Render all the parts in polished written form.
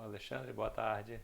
Alexandre, boa tarde.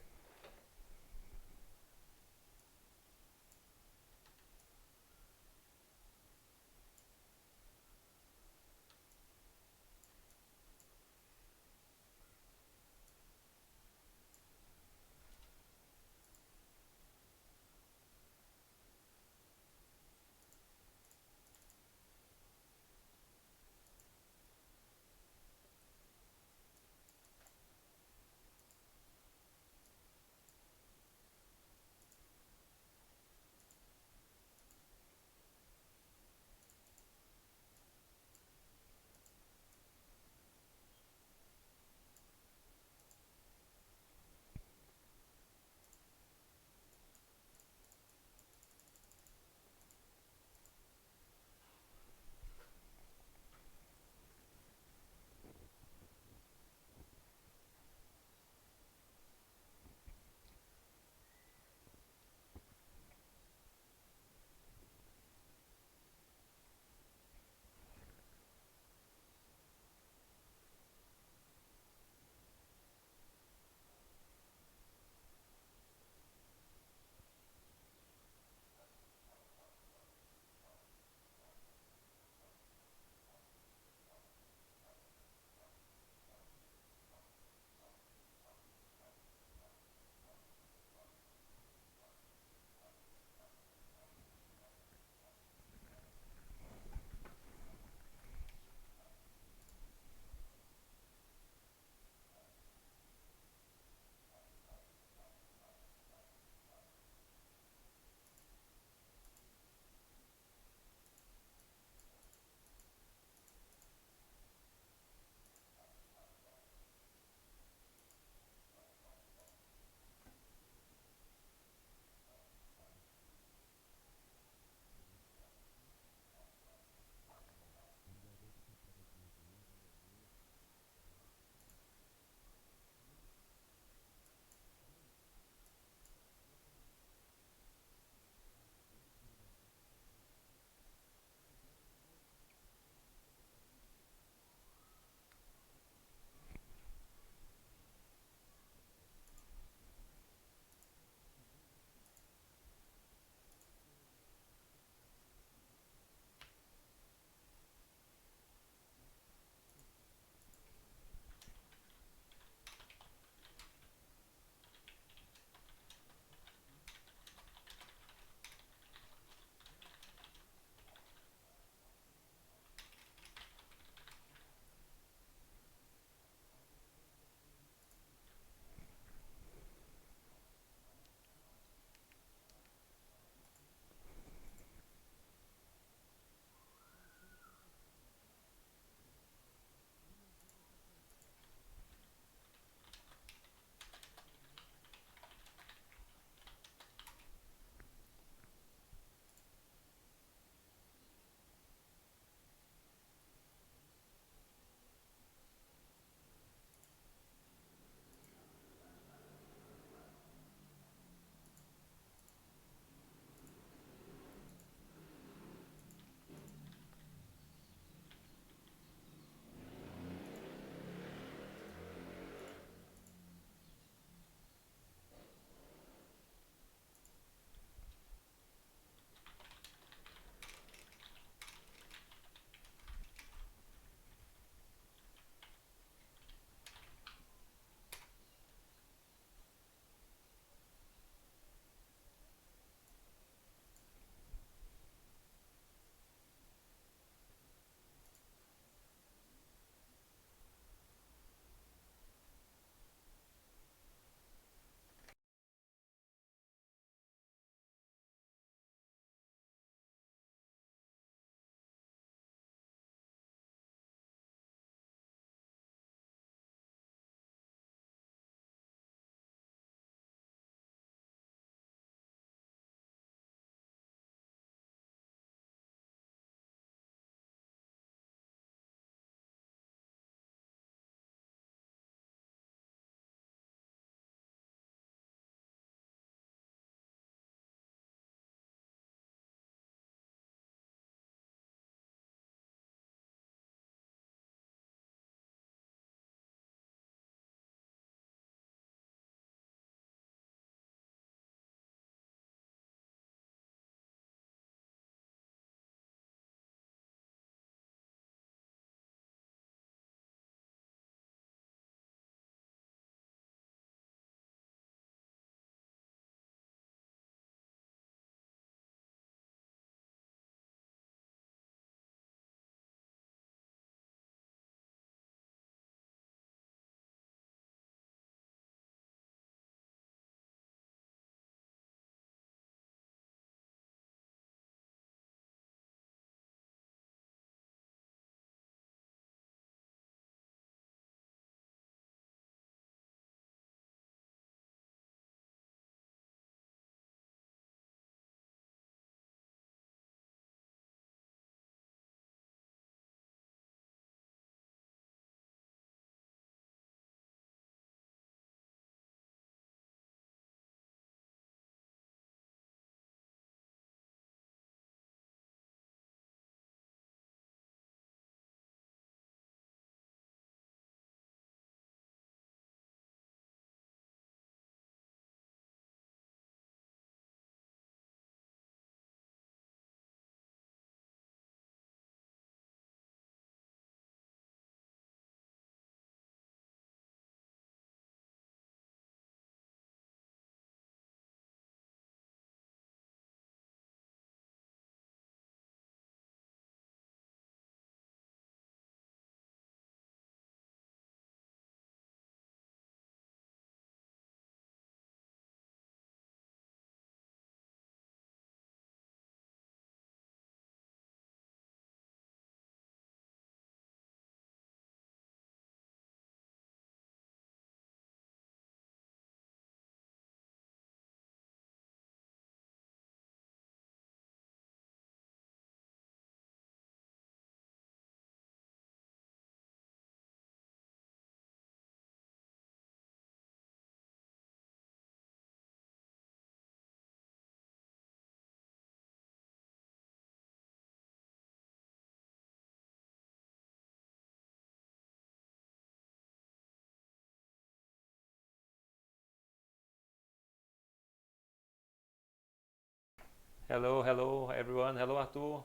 Hello everyone. Hello Arthur.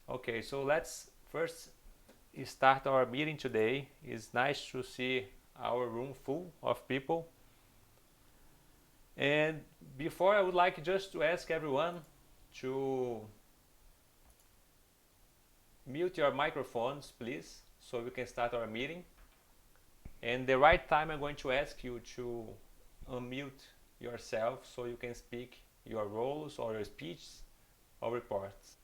Okay, so let's first start our meeting today. It's nice to see our room full of people. And before, I would like just to ask everyone to mute your microphones, please, so we can start our meeting. And the right time, I'm going to ask you to unmute yourself so you can speak your roles or your speech or reports.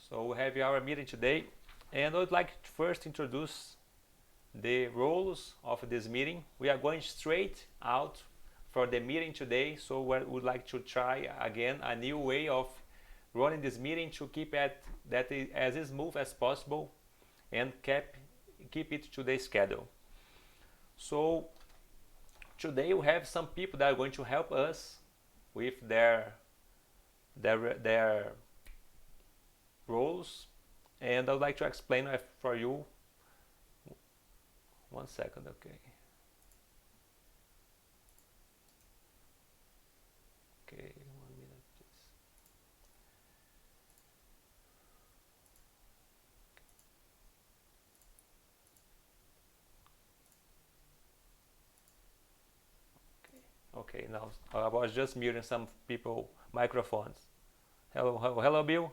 So we have our meeting today, and I would like to first introduce the roles of this meeting. We are going straight out for the meeting today, so we would like to try again a new way of running this meeting to keep it as smooth as possible and keep it to the schedule. So today we have some people that are going to help us with their roles, and I would like to explain for you. 1 second, okay. Okay, 1 minute, please. Okay, now I was just muting some people microphones. Hello, Bill.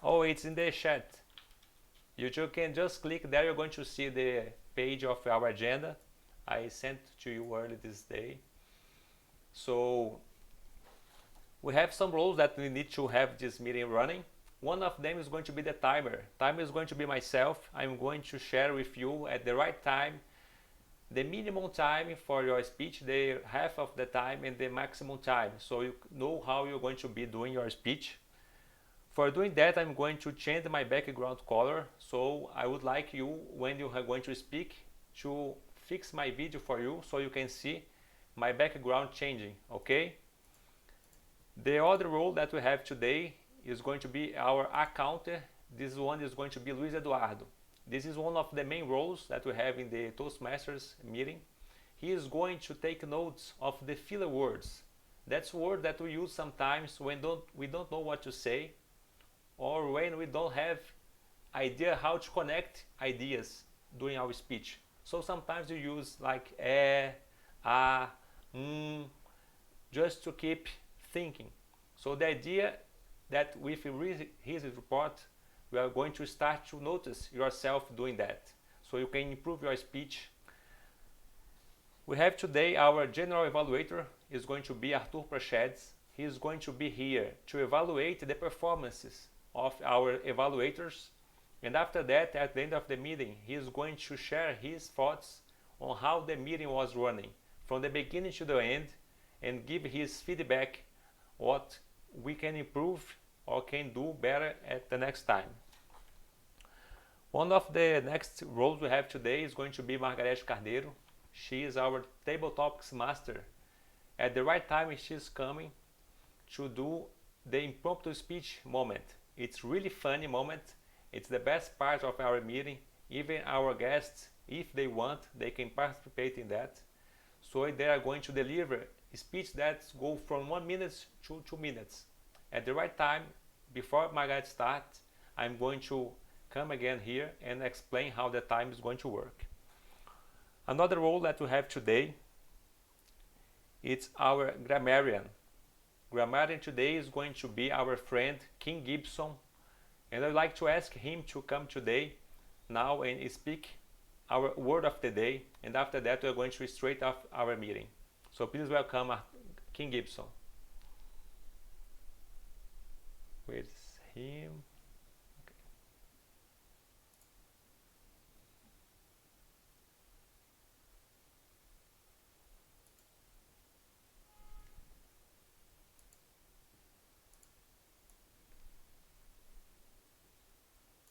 Oh, it's in the chat. You can just click there. You're going to see the page of our agenda. I sent to you early this day. So we have some roles that we need to have this meeting running. One of them is going to be the timer. Timer is going to be myself. I'm going to share with you at the right time the minimum time for your speech, the half of the time, and the maximum time, so you know how you're going to be doing your speech. For doing that, I'm going to change my background color, so I would like you, when you are going to speak, to fix my video for you so you can see my background changing, okay? The other role that we have today is going to be our accountant. This one is going to be Luis Eduardo. This is one of the main roles that we have in the Toastmasters meeting. He is going to take notes of the filler words. That's word that we use sometimes when we don't know what to say, or when we don't have idea how to connect ideas during our speech. So sometimes you use like just to keep thinking. So the idea that with his report, we are going to start to notice yourself doing that, so you can improve your speech. We have today our general evaluator is going to be Arthur Prachedes. He is going to be here to evaluate the performances of our evaluators, and after that, at the end of the meeting, he is going to share his thoughts on how the meeting was running from the beginning to the end, and give his feedback what we can improve or can do better at the next time. One of the next roles we have today is going to be Margarete Carneiro. She is our table topics master. At the right time, she's coming to do the impromptu speech moment. It's really funny moment. It's the best part of our meeting. Even our guests, if they want, they can participate in that. So they are going to deliver a speech that go from 1 minute to 2 minutes. At the right time, before Margaret starts, I'm going to come again here and explain how the time is going to work. Another role that we have today, it's our grammarian. Grammarian today is going to be our friend King Gibson, and I'd like to ask him to come today now and speak our word of the day, and after that we're going to straight off our meeting. So please welcome King Gibson. Where's him? Okay.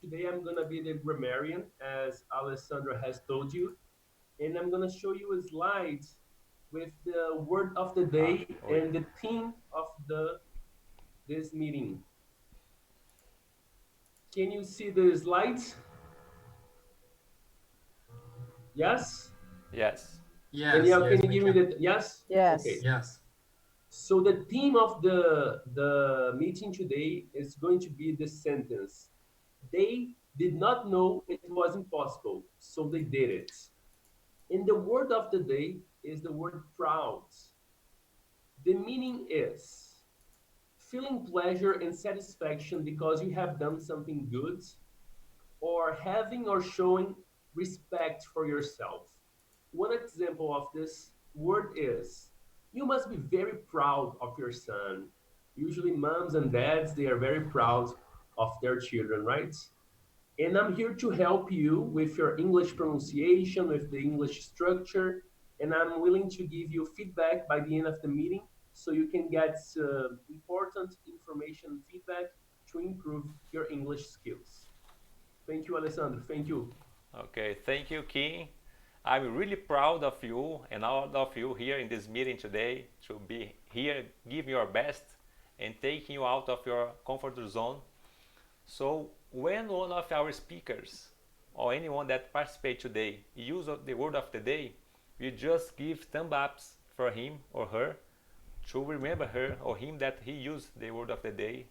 Today I'm going to be the grammarian, as Alessandra has told you, and I'm going to show you slides with the word of the day and the theme of this meeting. Can you see the slides? Yes? Yes. Danielle, Yes, can you we give me can. the yes? Yes. Okay. Yes. So the theme of the meeting today is going to be the sentence. They did not know it was impossible, so they did it. And the word of the day is the word proud. The meaning is feeling pleasure and satisfaction because you have done something good, or having or showing respect for yourself. One example of this word is you must be very proud of your son. Usually, moms and dads, they are very proud of their children, right? And I'm here to help you with your English pronunciation, with the English structure, and I'm willing to give you feedback by the end of the meeting so you can get important information and feedback to improve your English skills. Thank you, Alessandro. Thank you. Okay, thank you, Kim. I'm really proud of you and all of you here in this meeting today to be here, giving your best and taking you out of your comfort zone. So when one of our speakers or anyone that participates today use the word of the day, we just give thumb ups for him or her to remember her or him that he used the word of the day.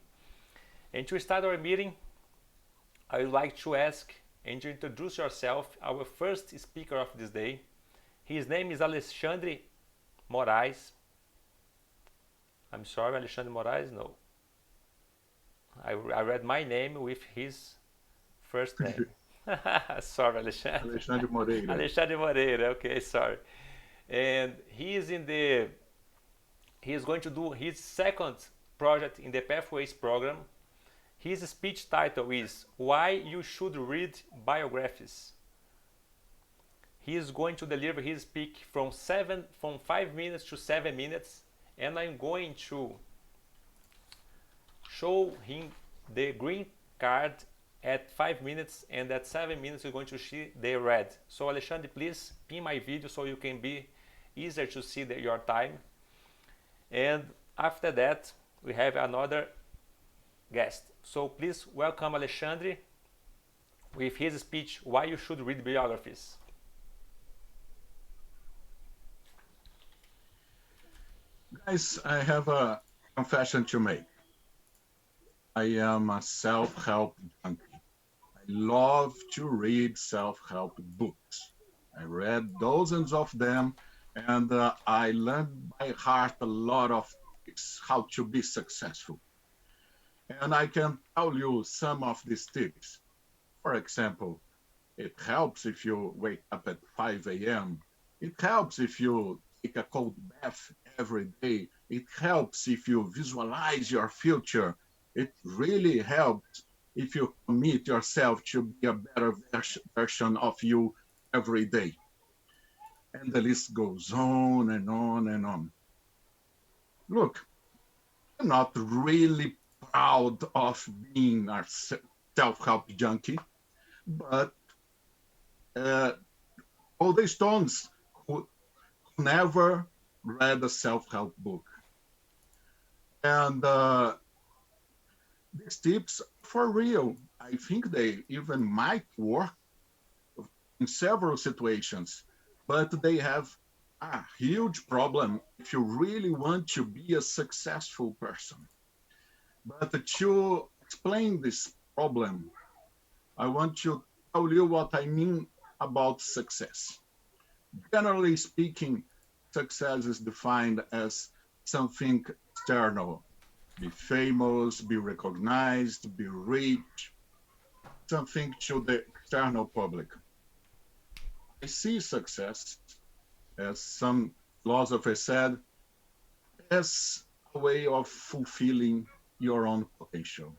And to start our meeting, I would like to ask and to introduce yourself, our first speaker of this day. His name is Alexandre Moraes. I'm sorry, Alexandre Moraes, no. I read my name with his first name. Sorry, Alexandre. Alexandre Moreira. Alexandre Moreira, okay, sorry. And he is going to do his second project in the Pathways program. His speech title is Why You Should Read Biographies. He is going to deliver his speech from 5 minutes to 7 minutes, and I'm going to show him the green card at 5 minutes, and at 7 minutes you're going to see the red. So Alexandre, please pin my video so you can be easier to see your time. And after that we have another guest. So please welcome Alexandre with his speech, Why You Should Read Biographies. Guys, I have a confession to make. I am a self-help junkie. I love to read self-help books. I read dozens of them, and I learned by heart a lot of tips how to be successful. And I can tell you some of these tips. For example, it helps if you wake up at 5 a.m. It helps if you take a cold bath every day. It helps if you visualize your future. It really helps if you commit yourself to be a better version of you every day. And the list goes on and on and on. Look, I'm not really proud of being a self-help junkie, but all the Stones who never read a self-help book. And these tips, for real, I think they even might work in several situations, but they have a huge problem if you really want to be a successful person. But to explain this problem, I want to tell you what I mean about success. Generally speaking, success is defined as something external. Be famous, be recognized, be rich, something to the external public. I see success, as some philosophers said, as a way of fulfilling your own potential.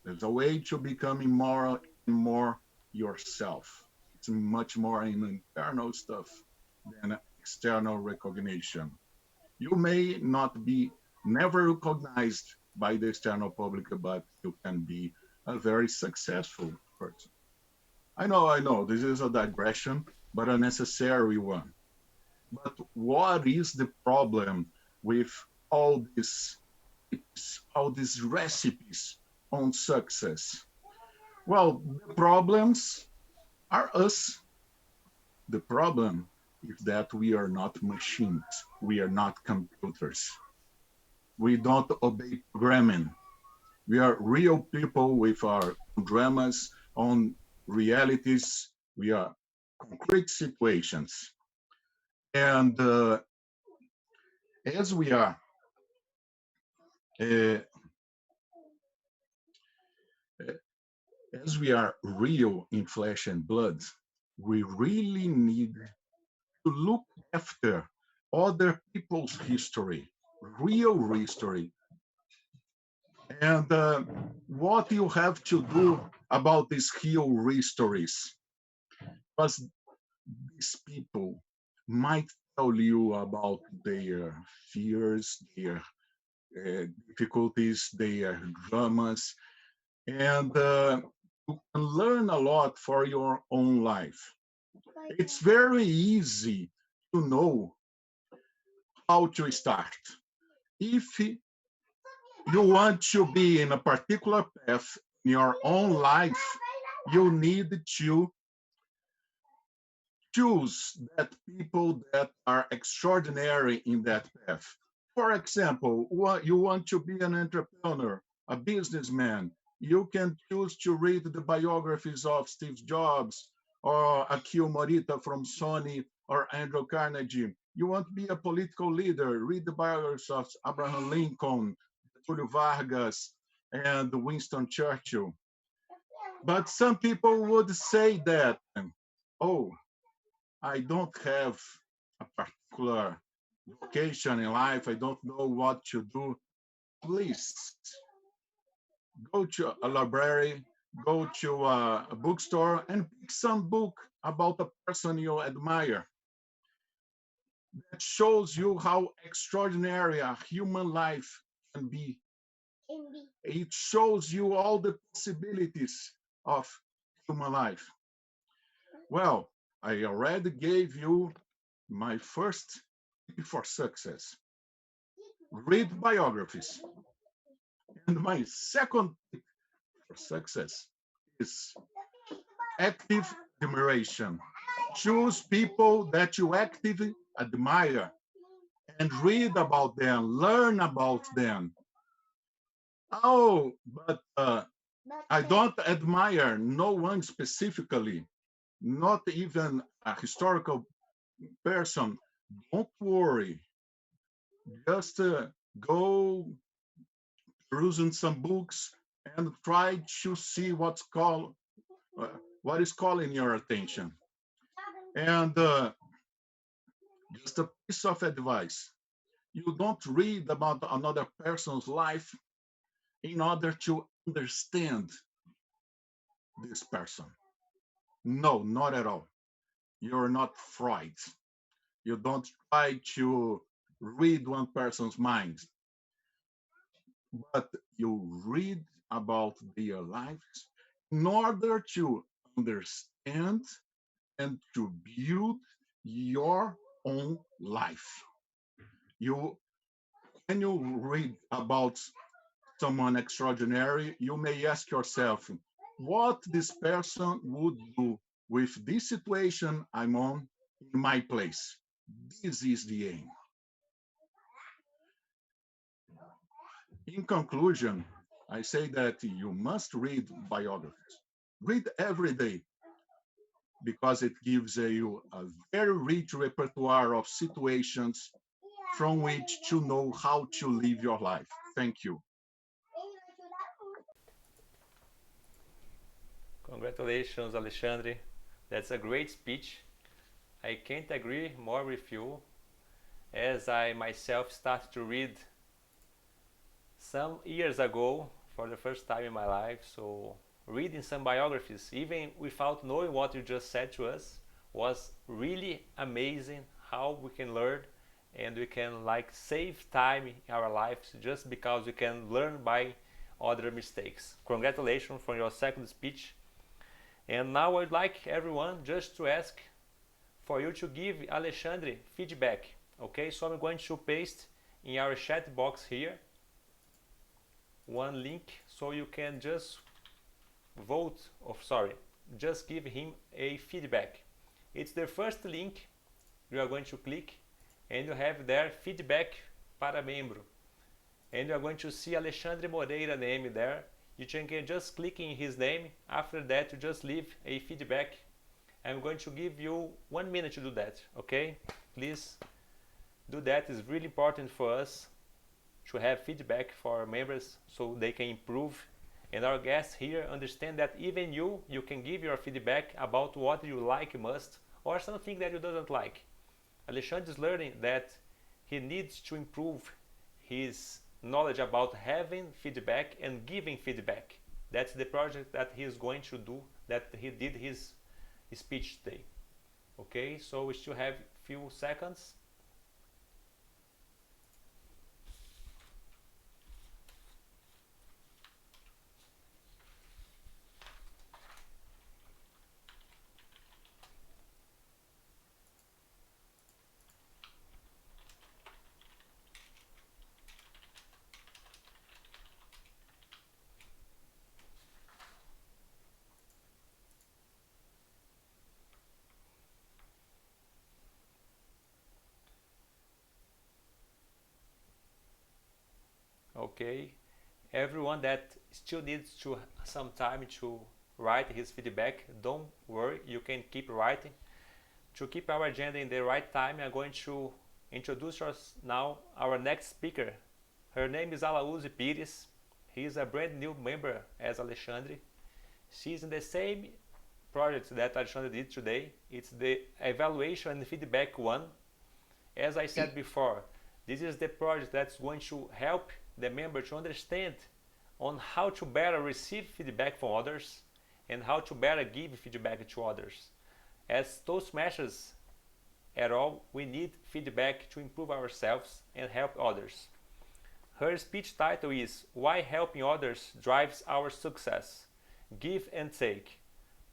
There's a way to becoming more and more yourself. It's much more in internal stuff than external recognition. You may not be never recognized by the external public, but you can be a very successful person. I know, this is a digression, but a necessary one. But what is the problem with all these recipes on success? Well, the problems are us. The problem is that we are not machines. We are not computers. We don't obey programming. We are real people with our dramas, own realities. We are concrete situations. And as we are uh, as we are real in flesh and blood, we really need to look after other people's history, real history, and what you have to do about these real histories. Because these people might tell you about their fears, their difficulties, their dramas, and you can learn a lot for your own life. It's very easy to know how to start. If you want to be in a particular path in your own life, you need to choose that people that are extraordinary in that path. For example, you want to be an entrepreneur, a businessman, you can choose to read the biographies of Steve Jobs or Akio Morita from Sony or Andrew Carnegie. You want to be a political leader, read the biographies of Abraham Lincoln, Julio Vargas, and Winston Churchill. But some people would say that, oh, I don't have a particular vocation in life. I don't know what to do. Please go to a library, go to a bookstore, and pick some book about a person you admire. That shows you how extraordinary a human life can be. It shows you all the possibilities of human life. Well, I already gave you my first tip for success. Read biographies. And my second tip for success is active admiration. Choose people that you actively admire and read about them, learn about them. Oh, but I don't admire no one specifically, not even a historical person. Don't worry. Just go perusing some books and try to see what is calling your attention. And just a piece of advice: you don't read about another person's life in order to understand this person. No, not at all. You're not Freud. You don't try to read one person's mind, but you read about their lives in order to understand and to build your own life. When you read about someone extraordinary, you may ask yourself what this person would do with this situation I'm on in my place. This is the aim. In conclusion, I say that you must read biographies. Read every day, because it gives you a very rich repertoire of situations from which to know how to live your life. Thank you. Congratulations, Alexandre. That's a great speech. I can't agree more with you, as I myself started to read some years ago for the first time in my life. So reading some biographies, even without knowing what you just said to us, was really amazing how we can learn and we can save time in our lives just because we can learn by other mistakes. Congratulations for your second speech. And now I'd like everyone just to ask for you to give Alexandre feedback. Okay, so I'm going to paste in our chat box here one link so you can just just give him a feedback. It's the first link you are going to click and you have there feedback para membro. And you are going to see Alexandre Moreira name there. You can just click in his name. After that, you just leave a feedback. I'm going to give you 1 minute to do that, okay? Please do that. It's really important for us to have feedback for our members so they can improve. And our guests here understand that even you can give your feedback about what you like most or something that you don't like. Alexandre is learning that he needs to improve his knowledge about having feedback and giving feedback. That's the project that he is going to do, that he did his speech today. Okay, so we still have few seconds. Okay, everyone that still needs to some time to write his feedback, don't worry, you can keep writing. To keep our agenda in the right time, I'm going to introduce us now our next speaker. Her name is Alaúze Pires. He is a brand new member as Alexandre. She's in the same project that Alexandre did today. It's the evaluation and feedback one. As I said before, this is the project that's going to help the member to understand on how to better receive feedback from others and how to better give feedback to others. As Toastmasters at all, we need feedback to improve ourselves and help others. Her speech title is Why Helping Others Drives Our Success. Give and Take.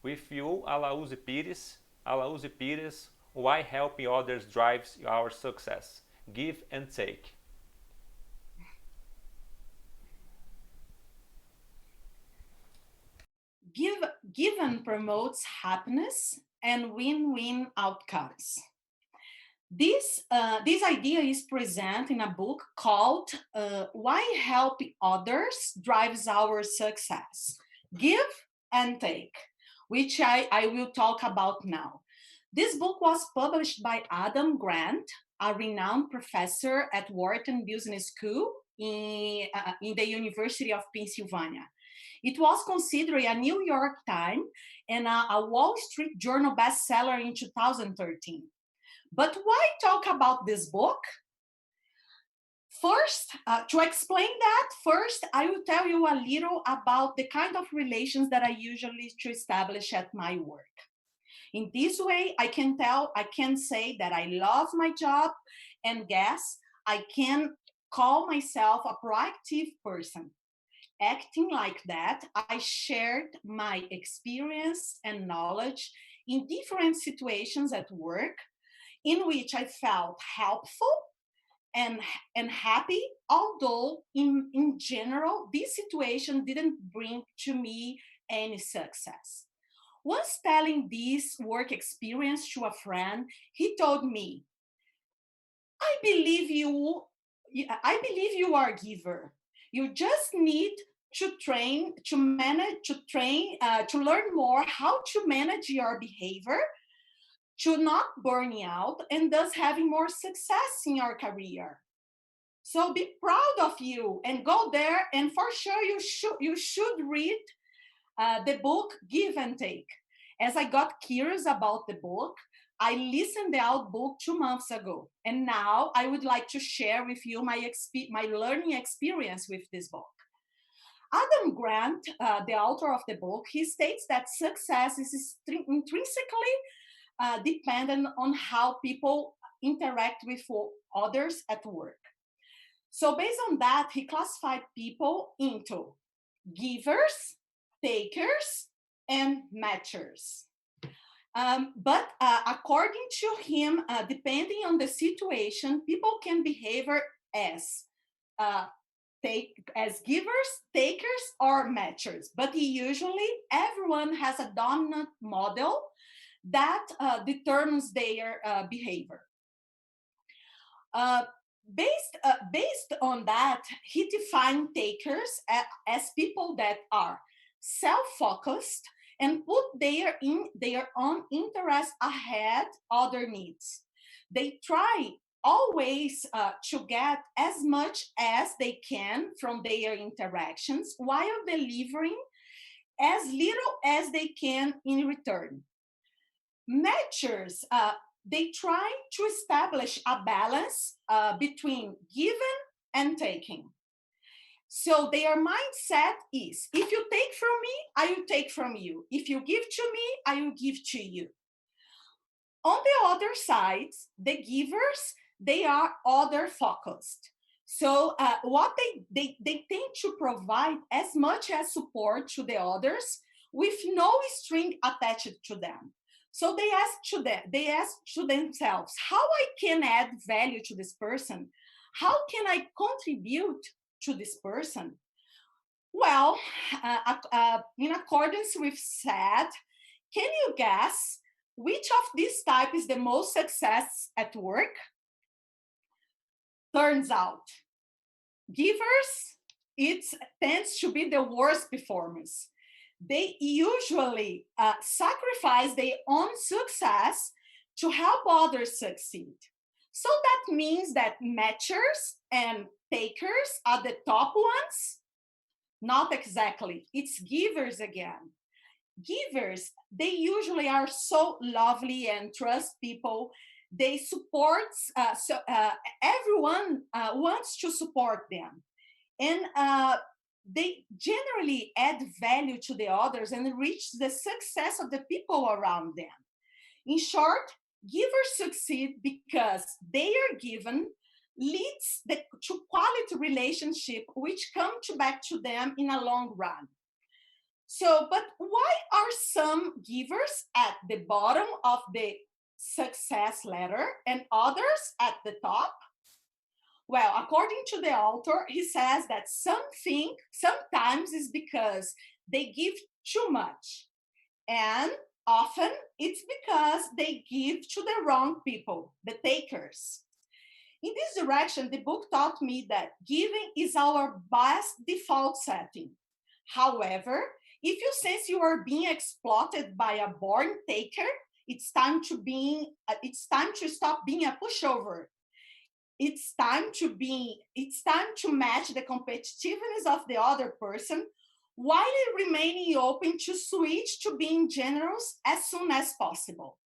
With you, Alaúze Pires. Alaúze Pires, Why Helping Others Drives Our Success. Give and Take. Given promotes happiness and win-win outcomes. This idea is present in a book called Why Helping Others Drives Our Success. Give and Take, which I will talk about now. This book was published by Adam Grant, a renowned professor at Wharton Business School in the University of Pennsylvania. It was considered a New York Times and a Wall Street Journal bestseller in 2013. But why talk about this book? First, to explain that, first I will tell you a little about the kind of relations that I usually establish at my work. In this way, I can say that I love my job, and guess I can call myself a proactive person. Acting like that, I shared my experience and knowledge in different situations at work in which I felt helpful and happy, although in general, this situation didn't bring to me any success. Once telling this work experience to a friend, he told me, I believe you are a giver. You just need to learn more how to manage your behavior, to not burn out, and thus having more success in your career. So be proud of you and go there, and for sure you should read the book Give and Take. As I got curious about the book, I listened the audiobook 2 months ago, and now I would like to share with you my learning experience with this book. Adam Grant, the author of the book, he states that success is intrinsically dependent on how people interact with others at work. So based on that, he classified people into givers, takers, and matchers. But according to him, depending on the situation, people can behave as givers, takers, or matchers. But usually, everyone has a dominant model that determines their behavior. Based on that, he defined takers as people that are self-focused and put their own interests ahead other needs. They try always to get as much as they can from their interactions while delivering as little as they can in return. Matchers, they try to establish a balance between giving and taking. So their mindset is, if you take from me, I will take from you. If you give to me, I will give to you. On the other side, the givers, they are other focused. So what they tend to provide as much as support to the others with no string attached to them. So they ask to themselves, how I can add value to this person? How can I contribute to this person? Well, in accordance with said, can you guess which of these type is the most success at work? Turns out, givers, it tends to be the worst performers. They usually sacrifice their own success to help others succeed. So that means that matchers and takers are the top ones? Not exactly. It's givers again. Givers, they usually are so lovely and trust people. They support, everyone wants to support them. And they generally add value to the others and reach the success of the people around them. In short, givers succeed because their given leads to quality relationship which come back to them in a long run. So, but why are some givers at the bottom of the success ladder and others at the top? Well, according to the author, he says that sometimes is because they give too much. And often it's because they give to the wrong people, the takers. In this direction, the book taught me that giving is our best default setting. However, if you sense you are being exploited by a born taker, it's time to stop being a pushover. It's time to match the competitiveness of the other person while remaining open to switch to being generous as soon as possible.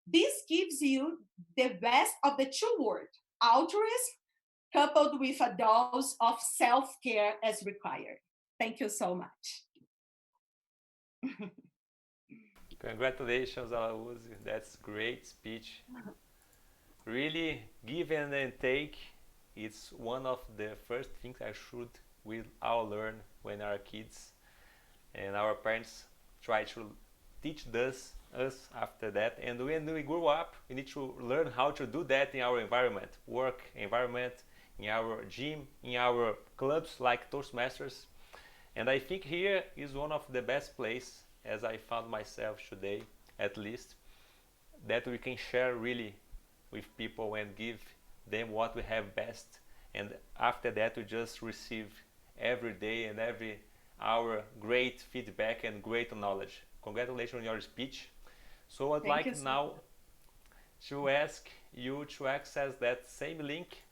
This gives you the best of the two worlds, altruism coupled with a dose of self-care as required. Thank you so much. Congratulations, Alauzi. That's great speech. Really, give and then take, it's one of the first things we all learn when our kids and our parents try to teach us after that. And when we grow up, we need to learn how to do that in our environment, work environment, in our gym, in our clubs like Toastmasters. And I think here is one of the best places, as I found myself today, at least, that we can share really with people and give them what we have best. And after that, we just receive every day and every hour great feedback and great knowledge. Congratulations on your speech. So I'd like now to ask you to access that same link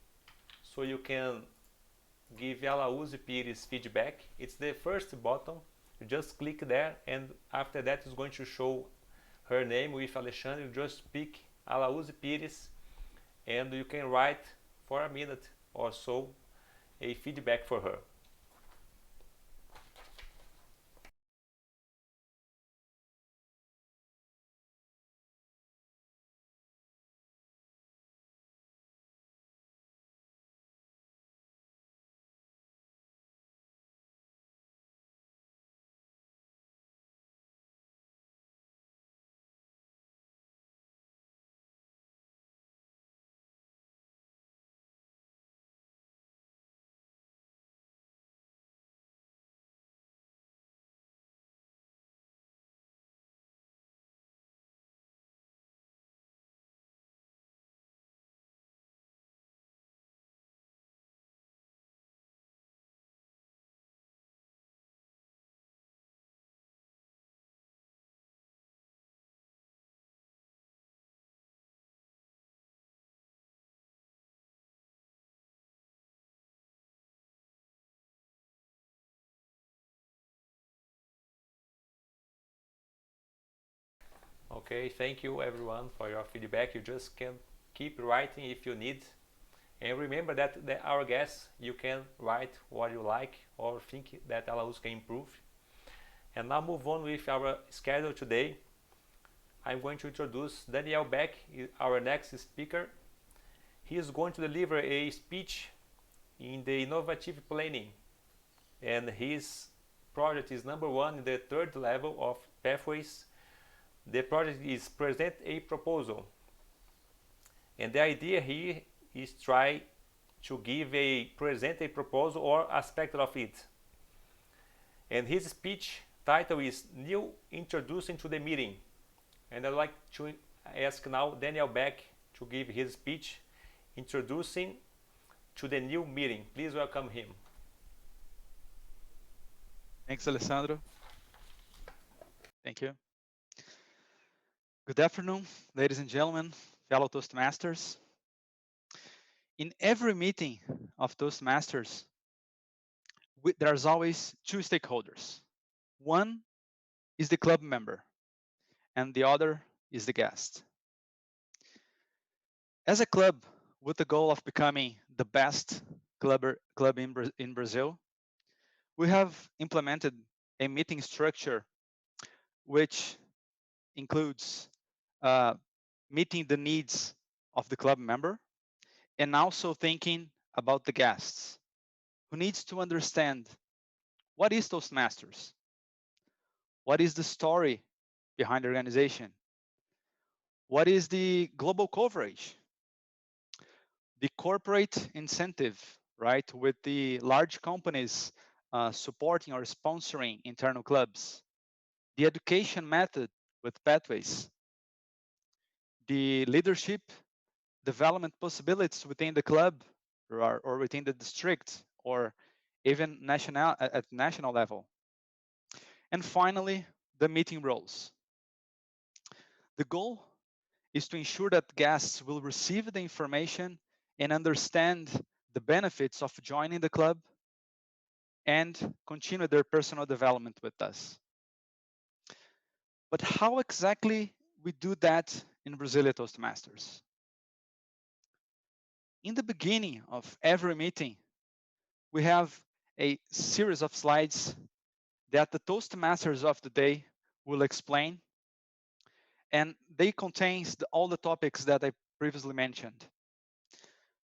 so you can give Alauzi Pires feedback. It's the first button. You just click there, and after that it's going to show her name with Alexandre. You just pick Alauzi Pires and you can write for a minute or so a feedback for her. Okay, thank you everyone for your feedback. You just can keep writing if you need. And remember that our guests, you can write what you like or think that allows can improve. And now move on with our schedule today. I'm going to introduce Daniel Beck, our next speaker. He is going to deliver a speech in the innovative planning, and his project is number 1 in the 3rd level of pathways. The project is present a proposal, and the idea here is try to present a proposal or aspect of it. And his speech title is New Introducing to the Meeting. And I'd like to ask now Daniel Beck to give his speech introducing to the new meeting. Please welcome him. Thanks, Alessandro. Thank you. Good afternoon, ladies and gentlemen, fellow Toastmasters. In every meeting of Toastmasters, there's always 2 stakeholders. One is the club member, and the other is the guest. As a club with the goal of becoming the best club in Brazil, we have implemented a meeting structure which includes meeting the needs of the club member and also thinking about the guests who needs to understand what is Toastmasters, what is the story behind the organization, what is the global coverage, the corporate incentive, right, with the large companies supporting or sponsoring internal clubs, the education method with pathways, the leadership development possibilities within the club or within the district or even at national level. And finally, the meeting roles. The goal is to ensure that guests will receive the information and understand the benefits of joining the club and continue their personal development with us. But how exactly we do that in Brasília Toastmasters? In the beginning of every meeting, we have a series of slides that the Toastmasters of the day will explain, and they contain all the topics that I previously mentioned.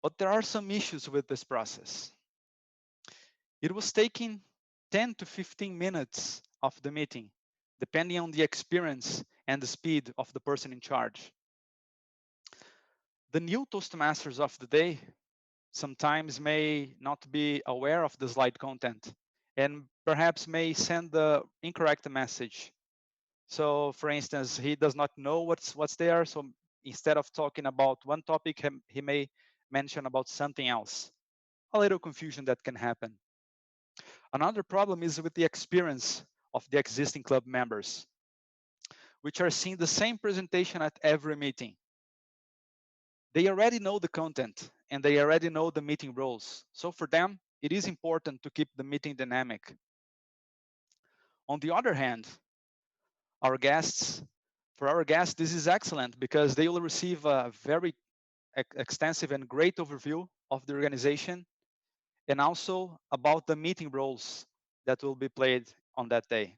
But there are some issues with this process. It was taking 10 to 15 minutes of the meeting, depending on the experience and the speed of the person in charge. The new Toastmasters of the day sometimes may not be aware of the slide content and perhaps may send the incorrect message. So for instance, he does not know what's there. So instead of talking about one topic, he may mention about something else. A little confusion that can happen. Another problem is with the experience of the existing club members, which are seeing the same presentation at every meeting. They already know the content and they already know the meeting roles. So for them, it is important to keep the meeting dynamic. On the other hand, for our guests, this is excellent because they will receive a very extensive and great overview of the organization and also about the meeting roles that will be played on that day.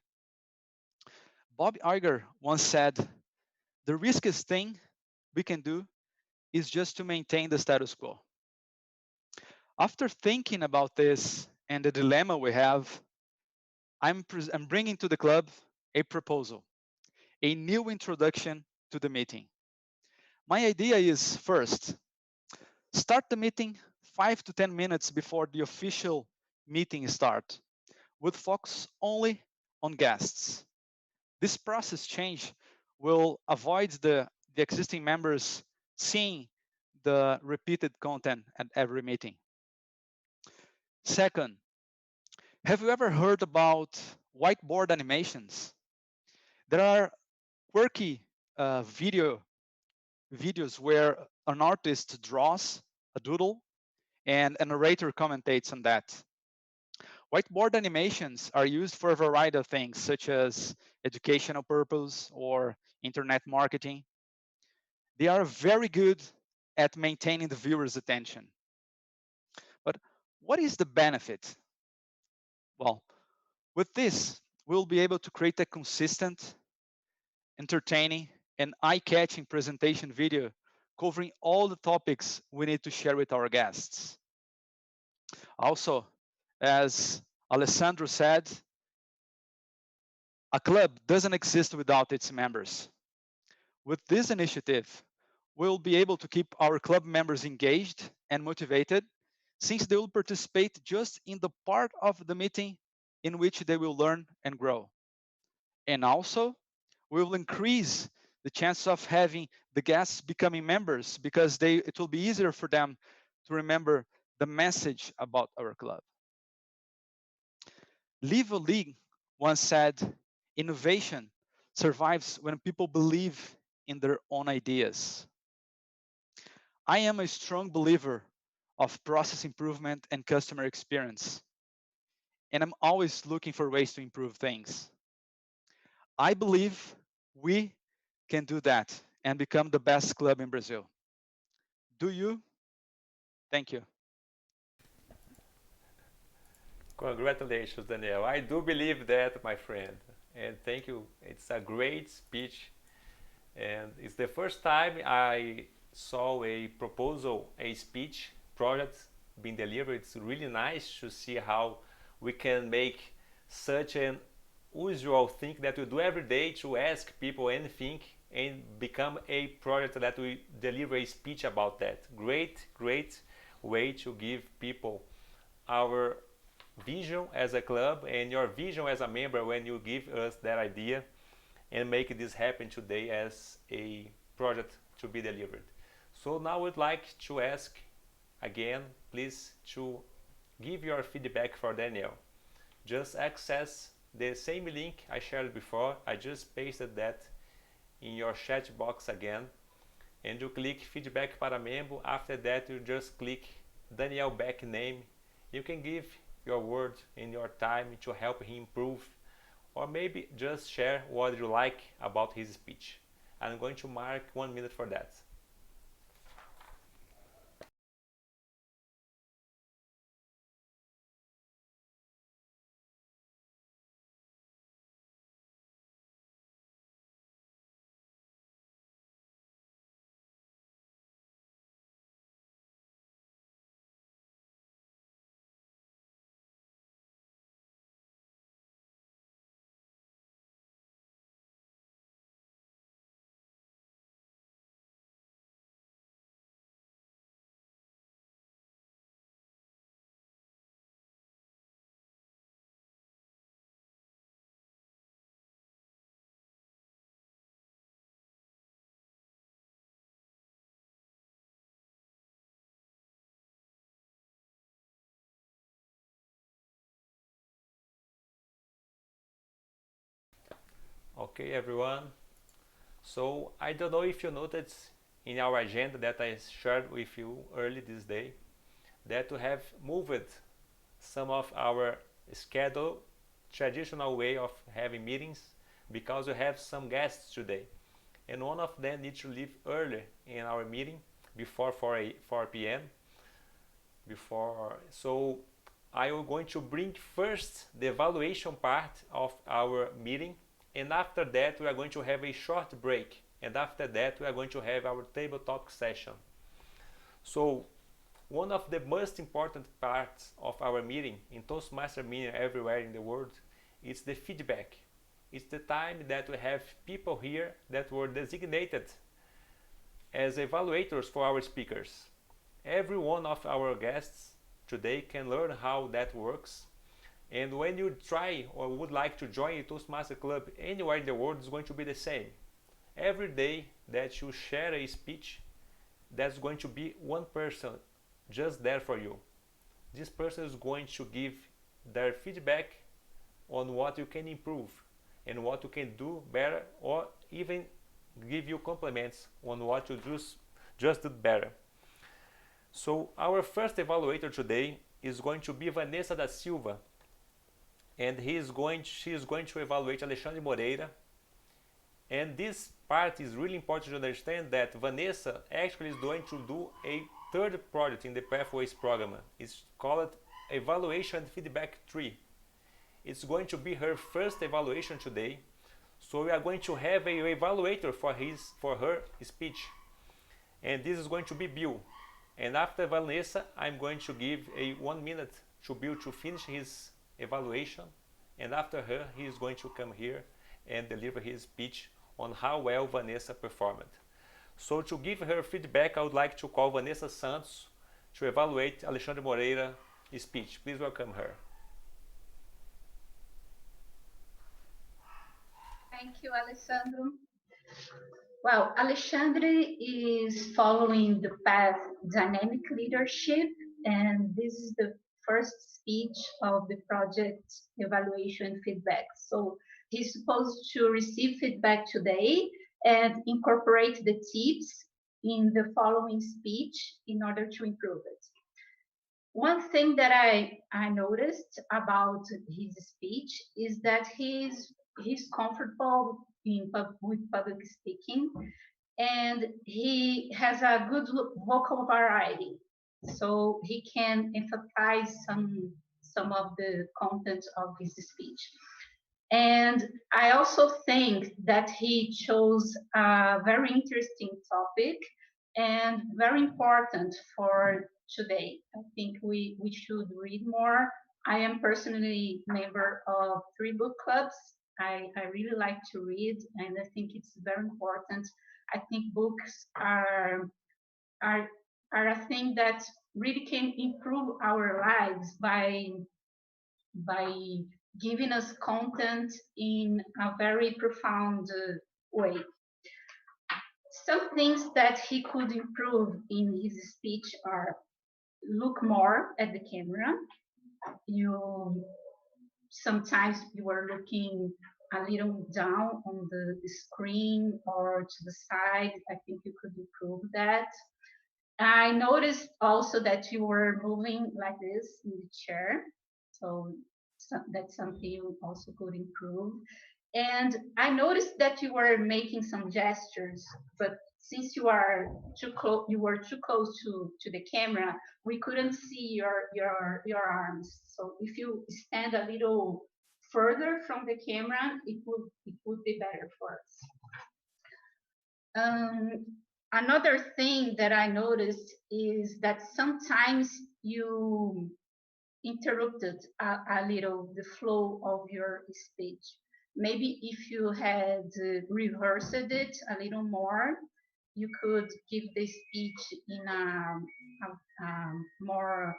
Bob Iger once said, the riskiest thing we can do is just to maintain the status quo. After thinking about this and the dilemma we have, I'm bringing to the club a proposal, a new introduction to the meeting. My idea is, first, start the meeting 5 to 10 minutes before the official meeting start, with focus only on guests. This process change will avoid the existing members seeing the repeated content at every meeting. Second, have you ever heard about whiteboard animations? There are quirky videos where an artist draws a doodle and a narrator commentates on that. Whiteboard animations are used for a variety of things, such as educational purpose or internet marketing. They are very good at maintaining the viewer's attention. But what is the benefit? Well, with this, we'll be able to create a consistent, entertaining, and eye-catching presentation video covering all the topics we need to share with our guests. Also, as Alessandro said, a club doesn't exist without its members. With this initiative, we'll be able to keep our club members engaged and motivated, since they will participate just in the part of the meeting in which they will learn and grow. And also, we will increase the chance of having the guests becoming members, because it will be easier for them to remember the message about our club. Live League once said, innovation survives when people believe in their own ideas. I am a strong believer of process improvement and customer experience, and I'm always looking for ways to improve things. I believe we can do that and become the best club in Brazil. Do you? Thank you. Congratulations, Daniel. I do believe that, my friend. And thank you. It's a great speech. And it's the first time I saw a proposal, a speech project being delivered. It's really nice to see how we can make such an usual thing that we do every day to ask people anything and become a project that we deliver a speech about that. Great way to give people our vision as a club and your vision as a member when you give us that idea and make this happen today as a project to be delivered. So now I would like to ask again, please, to give your feedback for Daniel. Just access the same link I shared before. I just pasted that in your chat box again, and you click feedback para membro. After that, you just click Daniel Beck name. You can give your word in your time to help him improve, or maybe just share what you like about his speech. I'm going to mark 1 minute for that. Okay, everyone. So I don't know if you noticed in our agenda that I shared with you early this day that we have moved some of our schedule, traditional way of having meetings, because we have some guests today. And one of them needs to leave early in our meeting before 4 p.m. So I am going to bring first the evaluation part of our meeting, and after that we are going to have a short break, and after that we are going to have our table talk session. So one of the most important parts of our meeting, in Toastmaster meeting everywhere in the world, is the feedback. It's the time that we have people here that were designated as evaluators for our speakers. Every one of our guests today can learn how that works. And when you try or would like to join a Toastmaster Club anywhere in the world, it's going to be the same. Every day that you share a speech, there's going to be one person just there for you. This person is going to give their feedback on what you can improve and what you can do better, or even give you compliments on what you just did better. So our first evaluator today is going to be Vanessa da Silva. and she is going to evaluate Alexandre Moreira. And this part is really important to understand that Vanessa actually is going to do a third project in the Pathways program. It's called Evaluation and Feedback 3. It's going to be her first evaluation today. So we are going to have an evaluator for her speech. And this is going to be Bill. And after Vanessa, I'm going to give a 1 minute to Bill to finish his evaluation. And after her, he is going to come here and deliver his speech on how well Vanessa performed. So to give her feedback, I would like to call Vanessa Santos to evaluate Alexandre Moreira's speech. Please welcome her. Thank you, Alessandro. Well, Alexandre is following the path dynamic leadership, and this is the first speech of the project evaluation feedback. So he's supposed to receive feedback today and incorporate the tips in the following speech in order to improve it. One thing that I noticed about his speech is that he's comfortable with public speaking, and he has a good vocal variety, so he can emphasize some of the content of his speech. And I also think that he chose a very interesting topic and very important for today. I think we should read more. I am personally a member of 3 book clubs. I really like to read, and I think it's very important. I think books are a thing that really can improve our lives by giving us content in a very profound way. Some things that he could improve in his speech are: look more at the camera. Sometimes you are looking a little down on the screen or to the side. I think you could improve that. I noticed also that you were moving like this in the chair, so that's something you also could improve. And I noticed that you were making some gestures, but since you were too close to the camera, we couldn't see your arms. So if you stand a little further from the camera, it would be better for us. Another thing that I noticed is that sometimes you interrupted a little the flow of your speech. Maybe if you had rehearsed it a little more, you could give the speech in a more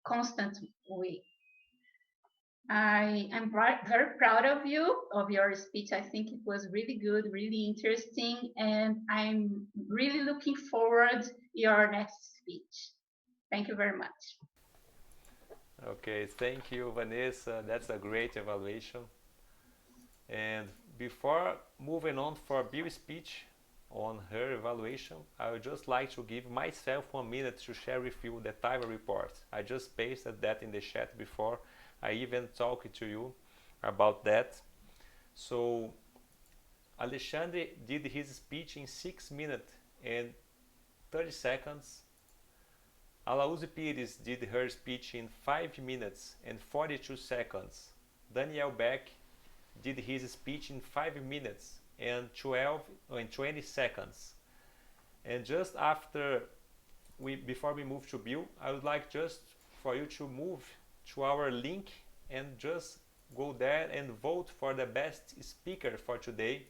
constant way. I am very proud of you, of your speech. I think it was really good, really interesting, and I'm really looking forward to your next speech. Thank you very much. Okay, thank you, Vanessa. That's a great evaluation. And before moving on for Bill's speech on her evaluation, I would just like to give myself 1 minute to share with you the time report. I just pasted that in the chat before I even talked to you about that. So Alexandre did his speech in 6 minutes and 30 seconds. Alaúze Pires did her speech in 5 minutes and 42 seconds. Daniel Beck did his speech in 5 minutes and 20 seconds. And just before we move to Bill, I would like just for you to move to our link and just go there and vote for the best speaker for today.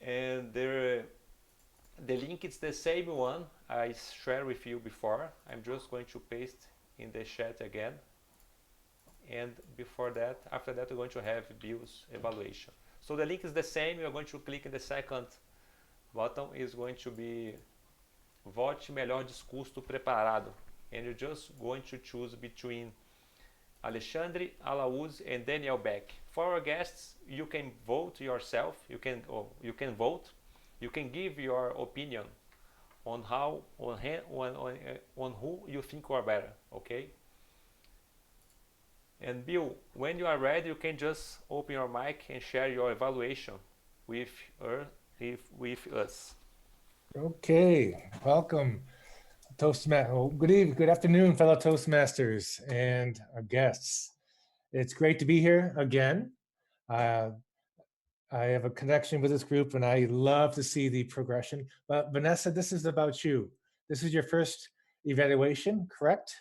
And the link is the same one I shared with you before. I'm just going to paste in the chat again. And after that, we're going to have Bill's evaluation. So the link is the same. You're going to click in the second button. Is going to be Vote Melhor Discurso Preparado. And you're just going to choose between Alexandre, Alaúze, and Daniel Beck. For our guests, you can vote yourself. You can vote. You can give your opinion on who you think are better. Okay. And Bill, when you are ready, you can just open your mic and share your evaluation with with us. Okay, welcome, Toastmasters. Well, good evening, good afternoon, fellow Toastmasters and our guests. It's great to be here again. I have a connection with this group, and I love to see the progression. But Vanessa, this is about you. This is your first evaluation, correct?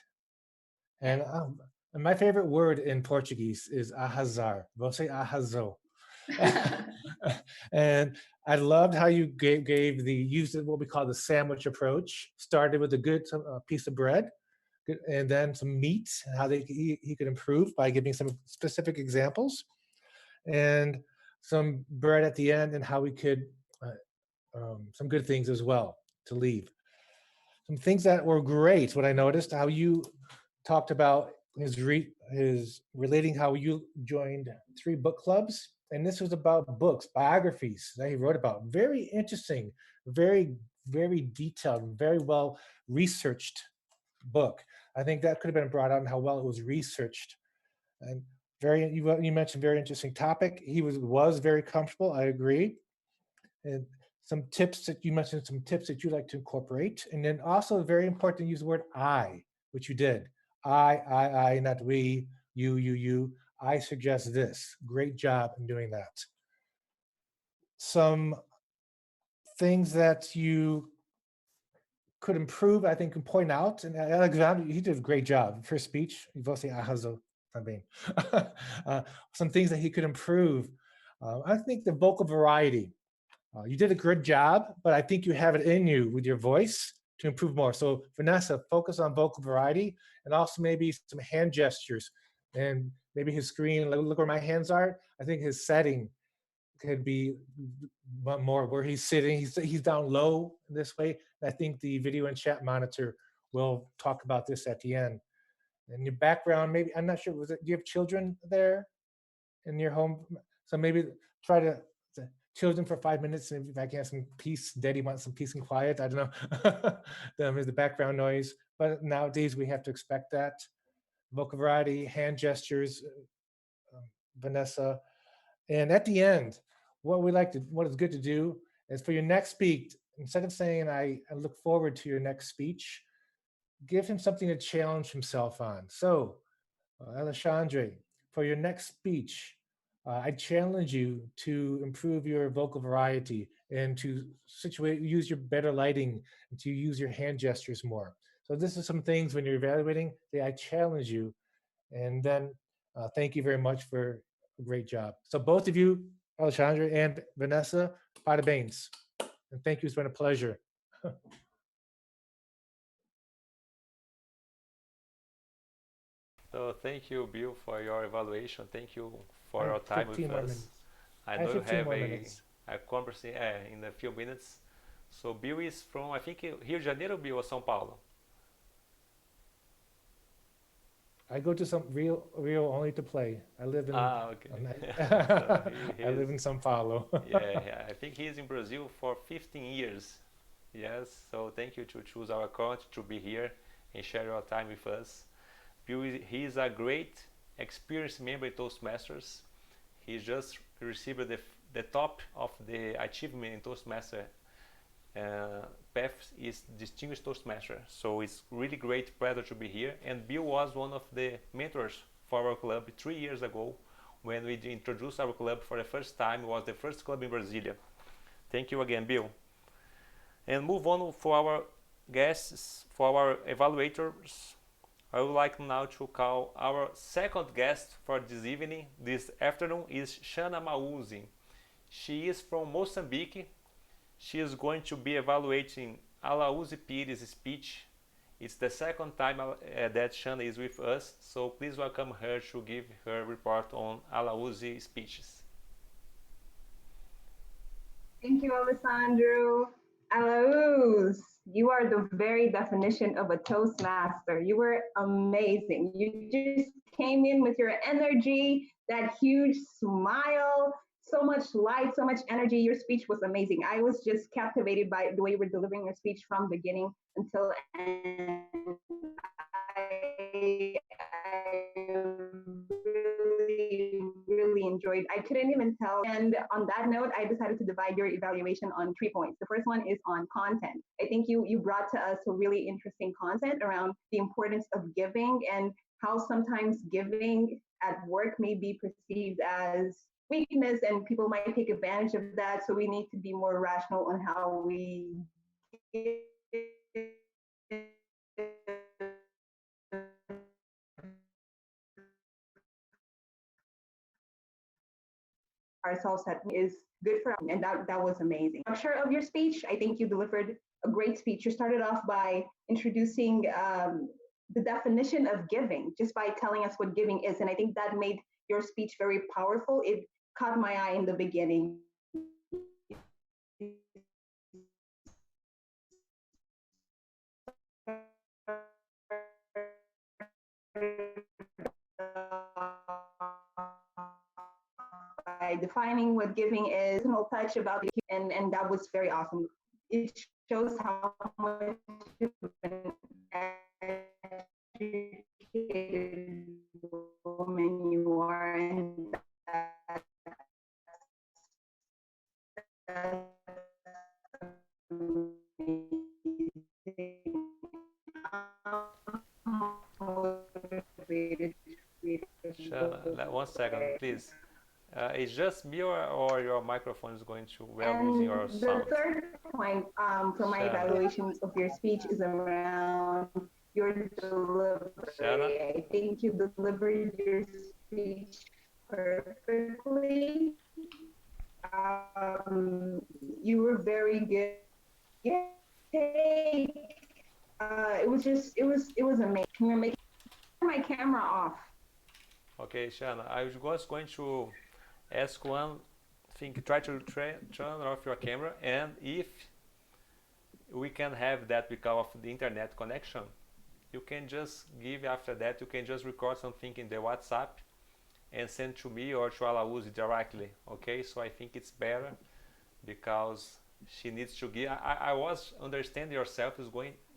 And my favorite word in Portuguese is arrasar. Você arrasou. And I loved how you used what we call the sandwich approach. Started with a good piece of bread, and then some meat. How he could improve by giving some specific examples, and some bread at the end, and how we could some good things as well to leave. Some things that were great. What I noticed, how you talked about his relating how you joined 3 book clubs, and this was about books, biographies that he wrote about. Very interesting, very, very detailed, very well researched book. I think that could have been brought out in how well it was researched. And you mentioned very interesting topic. He was very comfortable. I agree. And some tips that you mentioned, some tips that you like to incorporate, and then also very important to use the word I, which you did. I, not we, you. I suggest this. Great job in doing that. Some things that you could improve, I think, and point out. And Alexander, he did a great job. First speech, você arrasou também. Some things that he could improve. I think the vocal variety. You did a good job, but I think you have it in you with your voice to improve more. So Vanessa, focus on vocal variety, and also maybe some hand gestures, and maybe his screen, look where my hands are. I think his setting could be more where he's sitting. He's down low this way. I think the video and chat monitor will talk about this at the end. And your background, maybe, I'm not sure, do you have children there in your home? So maybe try to children for 5 minutes, and if I can have some peace, daddy wants some peace and quiet, I don't know. There's the background noise, but nowadays we have to expect that. Vocal variety, hand gestures, Vanessa. And at the end, what is good to do is for your next speech, instead of saying, I look forward to your next speech, give him something to challenge himself on. So, Alexandre, for your next speech, I challenge you to improve your vocal variety and to use your better lighting and to use your hand gestures more. So this is some things when you're evaluating, I challenge you. And then thank you very much for a great job. So both of you, Alexandre and Vanessa, parabéns. And thank you, it's been a pleasure. So thank you, Bill, for your evaluation. Thank you for your time with us. I know you have a conversation in a few minutes. So Bill is from, I think, Rio de Janeiro, Bill, or São Paulo? I go to Rio only to play. I live in. Okay. I live in São Paulo. yeah, I think he's in Brazil for 15 years. Yes, so thank you to choose our account to be here and share your time with us. Bill, he is a great experienced member in Toastmasters. He just received the top of the achievement in Toastmaster path is Distinguished Toastmaster. So it's really great pleasure to be here. And Bill was one of the mentors for our club 3 years ago when we introduced our club for the first time. It was the first club in Brasília. Thank you again, Bill. And move on for our guests, for our evaluators. I would like now to call our second guest for this afternoon is Shana Mauzi. She is from Mozambique. She is going to be evaluating Alauzi Pires' speech. It's the second time that Shana is with us, so please welcome her to give her report on Alauzi speeches. Thank you, Alessandro. Alauz, you are the very definition of a Toastmaster. You were amazing. You just came in with your energy, that huge smile, so much light, so much energy. Your speech was amazing. I was just captivated by the way you were delivering your speech from beginning until end. I enjoyed. I couldn't even tell. And on that note, I decided to divide your evaluation on 3 points. The first one is on content. I think you brought to us a really interesting content around the importance of giving and how sometimes giving at work may be perceived as weakness and people might take advantage of that. So we need to be more rational on how we give ourselves that is good for us. And that was amazing. Structure of your speech, I think you delivered a great speech. You started off by introducing the definition of giving just by telling us what giving is. And I think that made your speech very powerful. It caught my eye in the beginning. By defining what giving is, personal touch about the, and that was very awesome. It shows how much of an educated woman you are, and that's Shana, 1 second, please. It's just me or your microphone is going to losing your sound? The third point for my evaluation of your speech is around your delivery. Shana? I think you delivered your speech perfectly. You were very good. Yay! It was amazing. You're making my camera off. Okay, Shana, I was going to ask one thing. Try to turn off your camera, and if we can have that because of the internet connection, you can just give after that, you can just record something in the WhatsApp and send to me or to Alaúzi directly, okay? So I think it's better because she needs to give. I was understanding yourself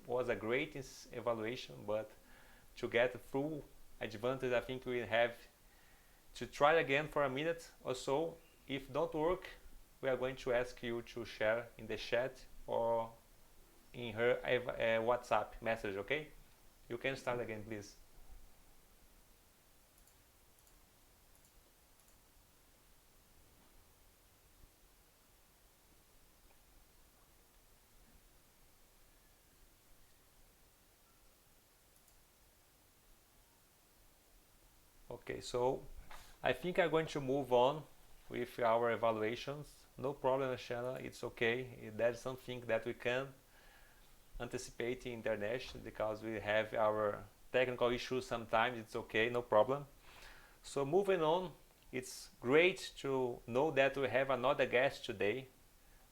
was a great evaluation, but to get full advantage, I think we have to try again for a minute or so. If don't work, we are going to ask you to share in the chat or in her WhatsApp message, okay? You can start again, please. Okay, so I think I'm going to move on with our evaluations. No problem, Shanna, it's okay. That's something that we can anticipate in international because we have our technical issues sometimes. It's okay, no problem. So moving on, it's great to know that we have another guest today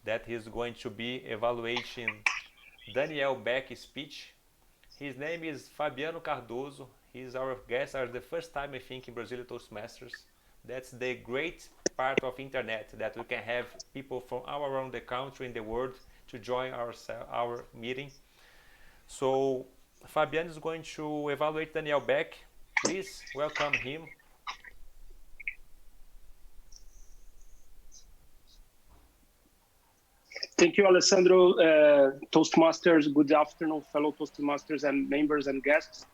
that is going to be evaluating Daniel Beck's speech. His name is Fabiano Cardoso. He's our guest for the first time, I think, in Brasília Toastmasters. That's the great part of internet, that we can have people from all around the country and the world to join our meeting. So Fabiano is going to evaluate Daniel Beck. Please welcome him. Thank you, Alessandro. Toastmasters, good afternoon, fellow Toastmasters and members and guests.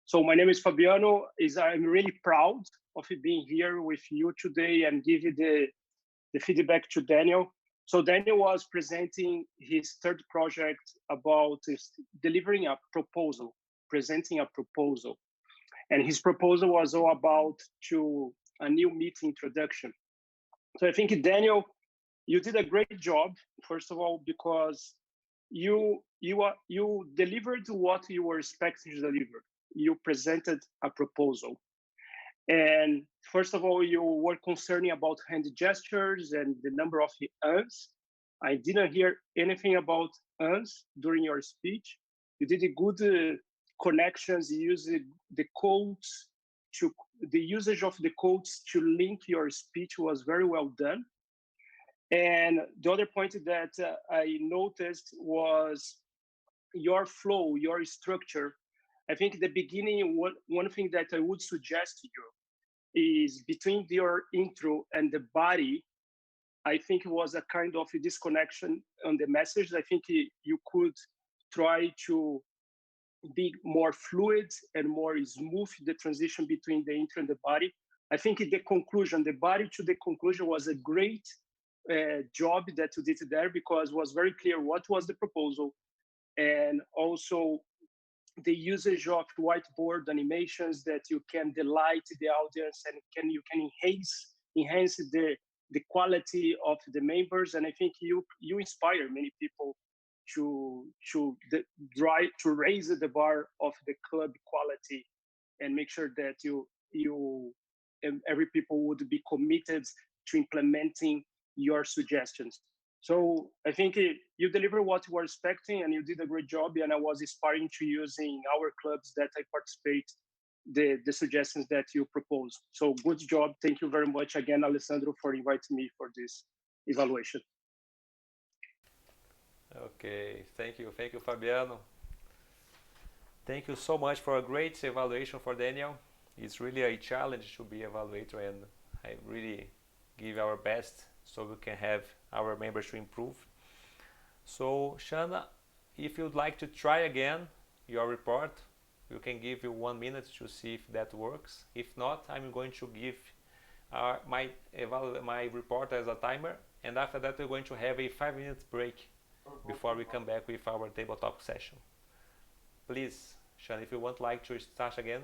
So my name is Fabiano. I'm really proud of being here with you today and give you the feedback to Daniel. So Daniel was presenting his third project about delivering a proposal, presenting a proposal. And his proposal was all about to a new meeting introduction. So I think, Daniel, you did a great job, first of all, because you delivered what you were expecting to deliver. You presented a proposal. And first of all, you were concerning about hand gestures and the number of uns. I didn't hear anything about uns during your speech. You did a good connections, you used the quotes the usage of the quotes to link your speech was very well done. And the other point that I noticed was your flow, your structure. I think at the beginning, one thing that I would suggest to you is between your intro and the body. I think it was a kind of a disconnection on the message. I think you could try to be more fluid and more smooth the transition between the intro and the body. I think the conclusion, the body to the conclusion, was a great job that you did there, because it was very clear what was the proposal, and also the usage of whiteboard animations that you can delight the audience and you can enhance the quality of the members. And I think you inspire many people to raise the bar of the club quality and make sure that you and every people would be committed to implementing your suggestions. So I think you deliver what you were expecting, and you did a great job. And I was inspiring to using our clubs that I participate, the suggestions that you propose. So good job. Thank you very much again, Alessandro, for inviting me for this evaluation. Okay, thank you, Fabiano. Thank you so much for a great evaluation for Daniel. It's really a challenge to be evaluator, and I really give our best so we can have our members to improve. So Shana, if you'd like to try again your report, we can give you 1 minute to see if that works. If not, I'm going to give my report as a timer, and after that we're going to have a 5-minute break before we come back with our tabletop session. Please, Shana, if you would like to start again.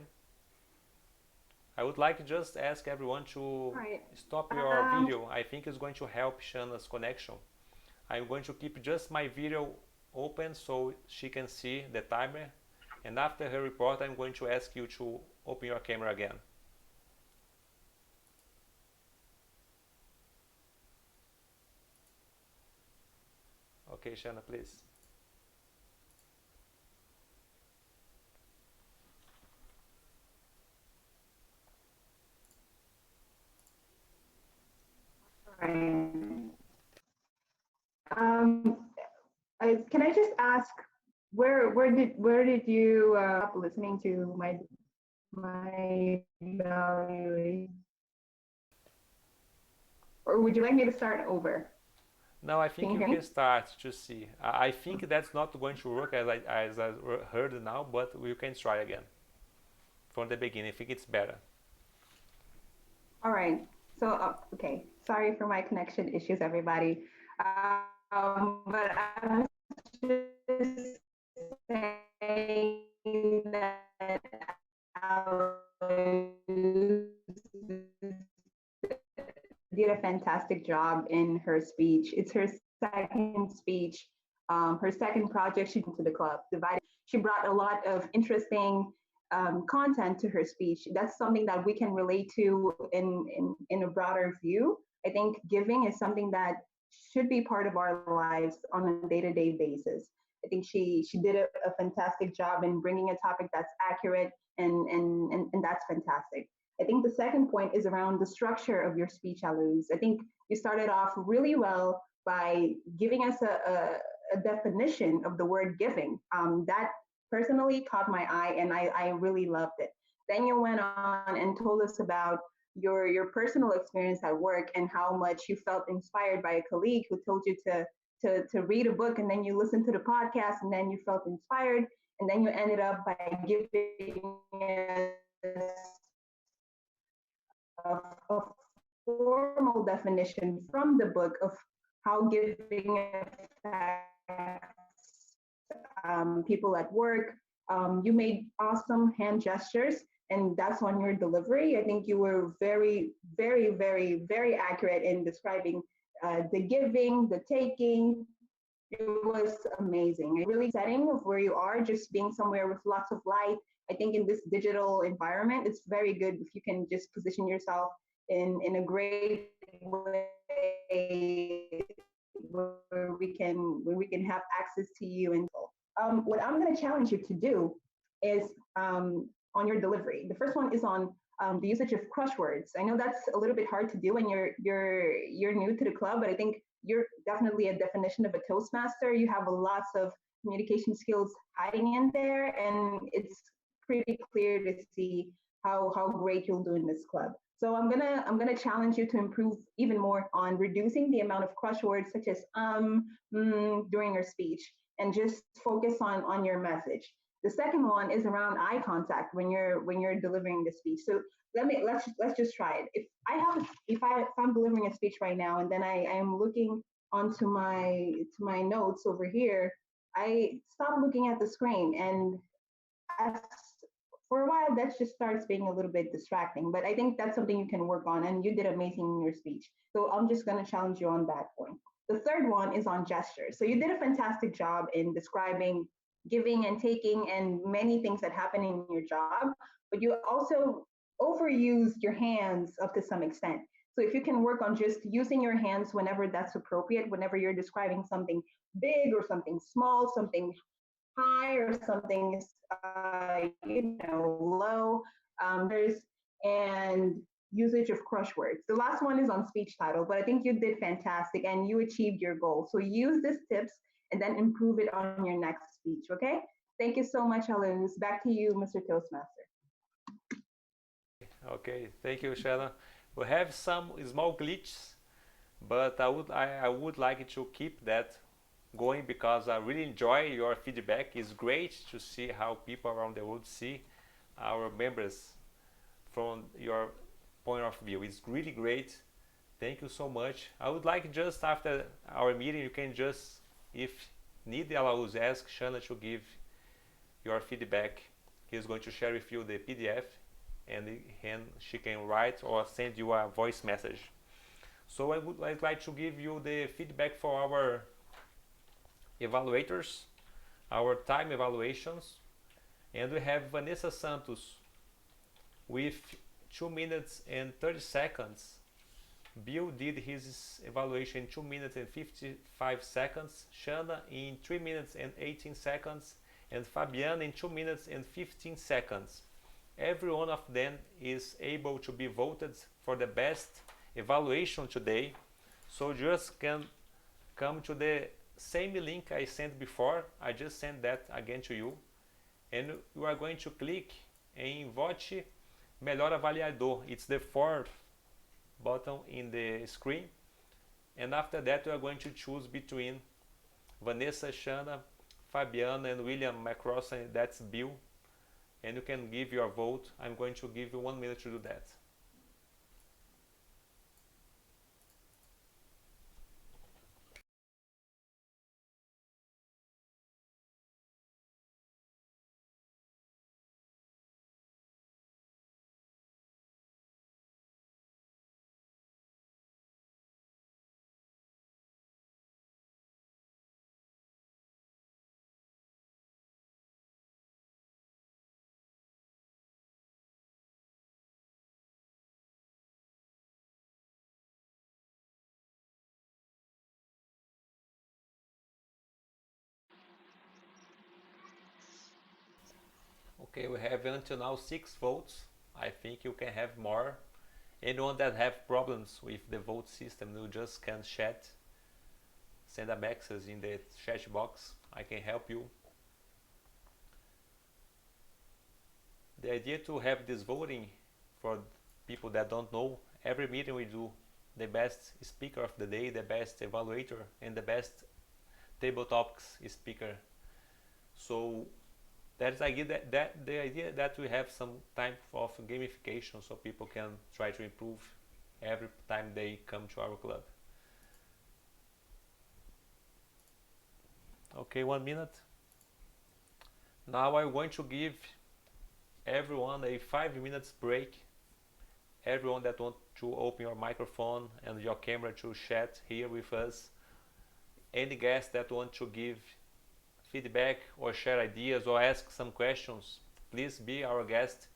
I would like to just ask everyone to stop your video. I think it's going to help Shana's connection. I'm going to keep just my video open so she can see the timer. And after her report, I'm going to ask you to open your camera again. Okay, Shana, please. Can I just ask, where did you stop listening to my evaluation? Or would you like me to start over? No, I think you can start to see. I think that's not going to work as I heard now, but we can try again from the beginning. I think it's better. All right. So, okay. Sorry for my connection issues, everybody. But I was just saying that did a fantastic job in her speech. It's her second speech, her second project she did to the club. She brought a lot of interesting content to her speech. That's something that we can relate to in a broader view. I think giving is something that should be part of our lives on a day-to-day basis. I think she did a fantastic job in bringing a topic that's accurate, and that's fantastic. I think the second point is around the structure of your speech, Aluz. I think you started off really well by giving us a definition of the word giving. That personally caught my eye, and I really loved it. Then you went on and told us about your personal experience at work and how much you felt inspired by a colleague who told you to read a book, and then you listened to the podcast, and then you felt inspired, and then you ended up by giving a formal definition from the book of how giving affects people at work. You made awesome hand gestures, and that's on your delivery. I think you were very, very, very, very accurate in describing the giving, the taking. It was amazing. A really setting of where you are, just being somewhere with lots of light. I think in this digital environment, it's very good if you can just position yourself in a great way where we can have access to you. And what I'm going to challenge you to do is on your delivery. The first one is on the usage of crush words. I know that's a little bit hard to do when you're new to the club, but I think you're definitely a definition of a Toastmaster. You have lots of communication skills hiding in there, and it's pretty clear to see how great you'll do in this club. So I'm gonna challenge you to improve even more on reducing the amount of crush words such as during your speech, and just focus on your message. The second one is around eye contact when you're delivering the speech. So let's just try it. If I'm delivering a speech right now and then I am looking onto my notes over here, I stop looking at the screen, and for a while that just starts being a little bit distracting. But I think that's something you can work on, and you did amazing in your speech. So I'm just going to challenge you on that point. The third one is on gestures. So you did a fantastic job in describing giving and taking and many things that happen in your job, but you also overused your hands up to some extent. So if you can work on just using your hands whenever that's appropriate, whenever you're describing something big or something small, something high or something low, and usage of crush words. The last one is on speech title, but I think you did fantastic and you achieved your goal. So use these tips and then improve it on your next speech, okay? Thank you so much, Alouz. Back to you, Mr. Toastmaster. Okay, thank you, Shannon. We have some small glitches, but I would like to keep that going because I really enjoy your feedback. It's great to see how people around the world see our members from your point of view. It's really great. Thank you so much. I would like just after our meeting, you can just, if need, Alouz, ask Shannon to give your feedback. He's going to share with you the PDF, and she can write or send you a voice message. So I'd like to give you the feedback for our evaluators, our time evaluations, and we have Vanessa Santos with 2 minutes and 30 seconds. Bill did his evaluation in 2 minutes and 55 seconds, Shanna in 3 minutes and 18 seconds, and Fabian in 2 minutes and 15 seconds. Every one of them is able to be voted for the best evaluation today. So just can come to the same link I sent before. I just sent that again to you, and you are going to click em Vote Melhor Avaliador. It's the fourth button in the screen, and after that you are going to choose between Vanessa, Shanna, Fabiana, and William McCrossan. That's Bill, and you can give your vote. I'm going to give you 1 minute to do that. Okay, we have until now 6 votes. I think you can have more. Anyone that have problems with the vote system, you just can chat. Send a message in the chat box. I can help you. The idea to have this voting, for people that don't know, every meeting we do the best speaker of the day, the best evaluator, and the best table topics speaker. So that's the idea that we have some type of gamification so people can try to improve every time they come to our club. Okay, 1 minute. Now I'm going to give everyone a 5 minutes break. Everyone that wants to open your microphone and your camera to chat here with us. Any guest that wants to give feedback or share ideas or ask some questions, please be our guest.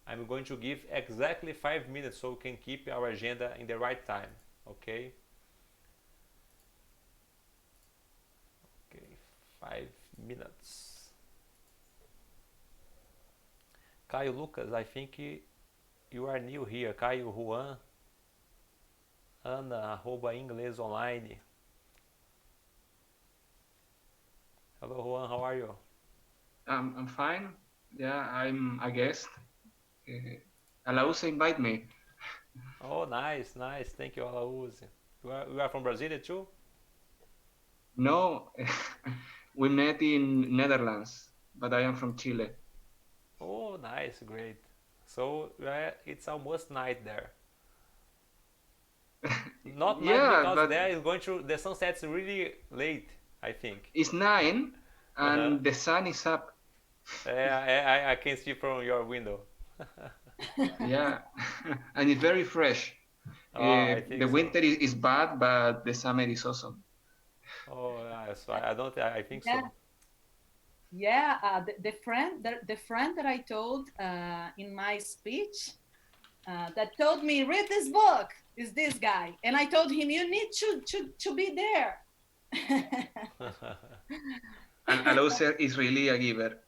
I'm going to give exactly 5 minutes so we can keep our agenda in the right time. Okay? Okay, 5 minutes. Caio Lucas, I think you are new here. Caio, Juan, Ana, @Inglês Online. Hello Juan, how are you? I'm fine. Yeah, I'm a guest. Alouz invite me. Oh, nice, nice. Thank you, Alaúze. You are from Brasília too? No, we met in Netherlands, but I am from Chile. Oh, nice, great. So it's almost night there. Not night Yeah, because but there is going to the sunset's really late, I think. it's 9 Uh-huh. and the sun is up. I can see from your window. Yeah, and it's very fresh. Oh, I think The so. winter is bad, but the summer is awesome. Oh, yeah, so I don't. I think Yeah. so. Yeah, the friend that I told in my speech that told me read this book is this guy, and I told him you need to be there. And Alauser is really a giver.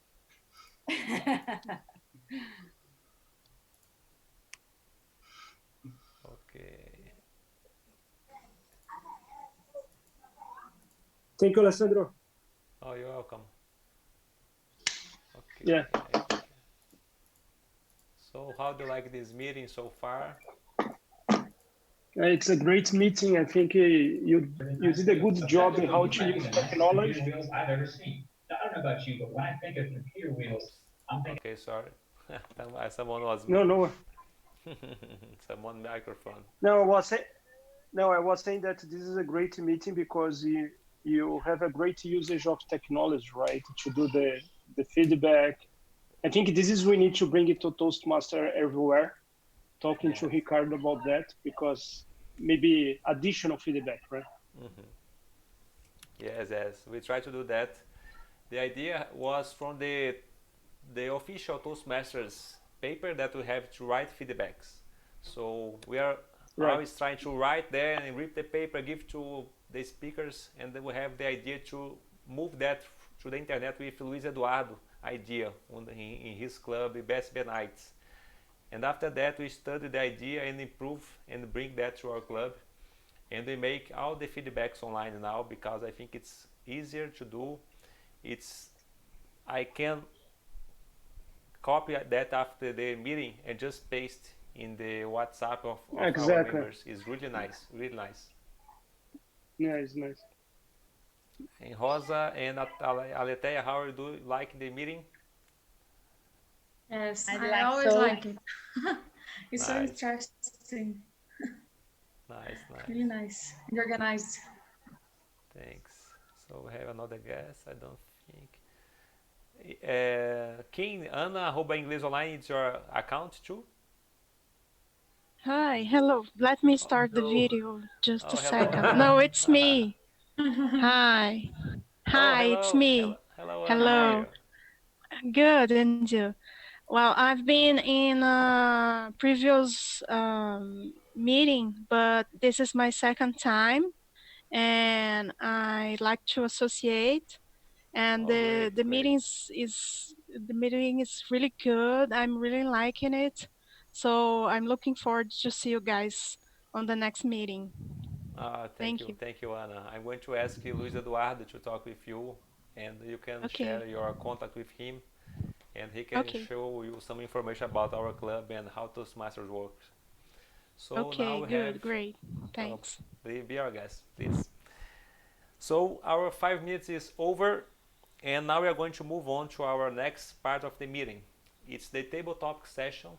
Okay. Thank you, Alessandro. Oh, you're welcome. Okay. Yeah. So, how do you like this meeting so far? It's a great meeting. I think you did a good job in how to use technology. I've ever seen. Now, I don't know about you, but when I think of computer wheels, I'm thinking. Okay, sorry. Someone was. No. Someone microphone. No, I was saying that this is a great meeting because you have a great usage of technology, right? To do the feedback. I think this is we need to bring it to Toastmaster everywhere. Talking to Ricardo about that because maybe additional feedback, right? Mm-hmm. Yes. We try to do that. The idea was from the official Toastmasters paper that we have to write feedbacks. So we are always trying to write there and read the paper, give to the speakers, and then we have the idea to move that to the internet with Luis Eduardo idea in his club, BSB Nights. And after that, we study the idea and improve and bring that to our club. And we make all the feedbacks online now because I think it's easier to do. I can copy that after the meeting and just paste in the WhatsApp of our members. It's really nice, really nice. Yeah, it's nice. And Rosa and Aletheia, how do you like the meeting? Yes, I I like always so. like it. It's so Nice. interesting, Nice. really nice and organized. Thanks. So we have another guest, I don't think. Kim, Ana, @inglês online, it's your account too? Hi, hello. Let me start the video just a hello. second. No, it's me. Hi. Hi, it's me. Hello, Ana, Hello. how are you? Good, and you? Well, I've been in a previous meeting, but this is my second time, and I like to associate. And the meeting is really good. I'm really liking it, so I'm looking forward to see you guys on the next meeting. Thank you, Ana. I'm going to ask Luis Eduardo to talk with you, and you can share your contact with him, and he can show you some information about our club and how Toastmasters works. So now we have, great. Thanks. Be our guest, please. So our 5 minutes is over, and now we are going to move on to our next part of the meeting. It's the table topic session.